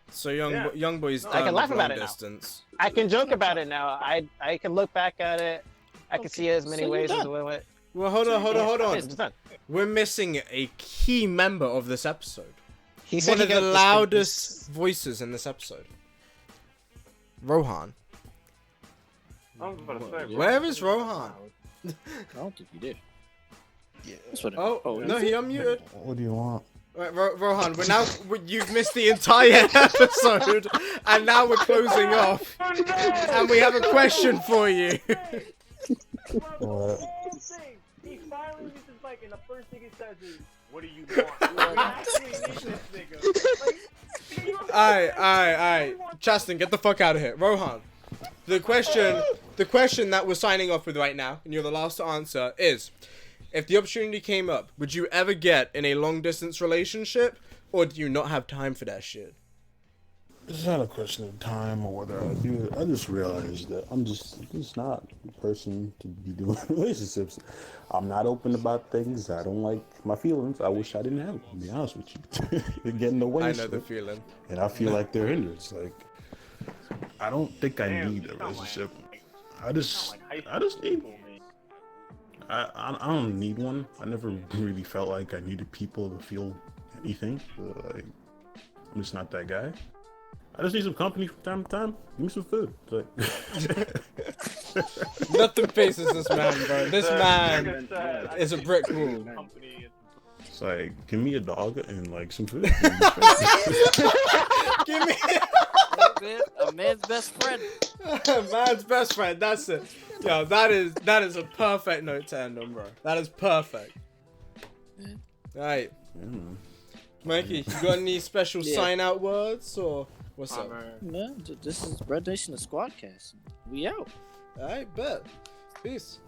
So young boy's
I
done
can laugh
with
about
long
it now.
distance.
I can joke about it now. I can look back at it. I can see it as many
so you're
ways as
done.
it went.
Well, hold on.
It's done.
We're missing a key member of this episode.
He said
One
he
of the
got this-
loudest voices in this episode. Rohan.
I was about to say, bro.
Where is Rohan?
I don't think you did.
Yeah.
That's what
Oh, no, he unmuted.
What do you want?
Right, Rohan, you've missed the entire episode, and now we're closing off, and we have a question for you.
What?
He finally uses his mic, and the first thing he says is, "What do you want?" We actually need this nigga.
Alright. Chaston, get the fuck out of here. Rohan, the question that we're signing off with right now, and you're the last to answer, is, if the opportunity came up, would you ever get in a long distance relationship, or do you not have time for that shit?
It's not a question of time or whether I do it. I just realized that I'm just not the person to be doing relationships. I'm not open about things. I don't like my feelings. I wish I didn't have them, to be honest with you. They're getting in the way.
I know the feeling.
And I feel like they're hindrance. Like, I don't think I need a relationship. I just need. I don't need one. I never really felt like I needed people to feel anything. Like, I'm just not that guy. I just need some company from time to time. Give me some food. Like...
Nothing faces this man, bro. This man is a brick wall.
It's like, give me a dog and like some food.
Give me
A man's best friend.
man's best friend. That's it. Yo, that is a perfect note to end on, bro. That is perfect. Alright, Mikey, you got any special sign out words or what's up?
No, this is BreadNation SquadCast. We out.
Alright, bet. Peace.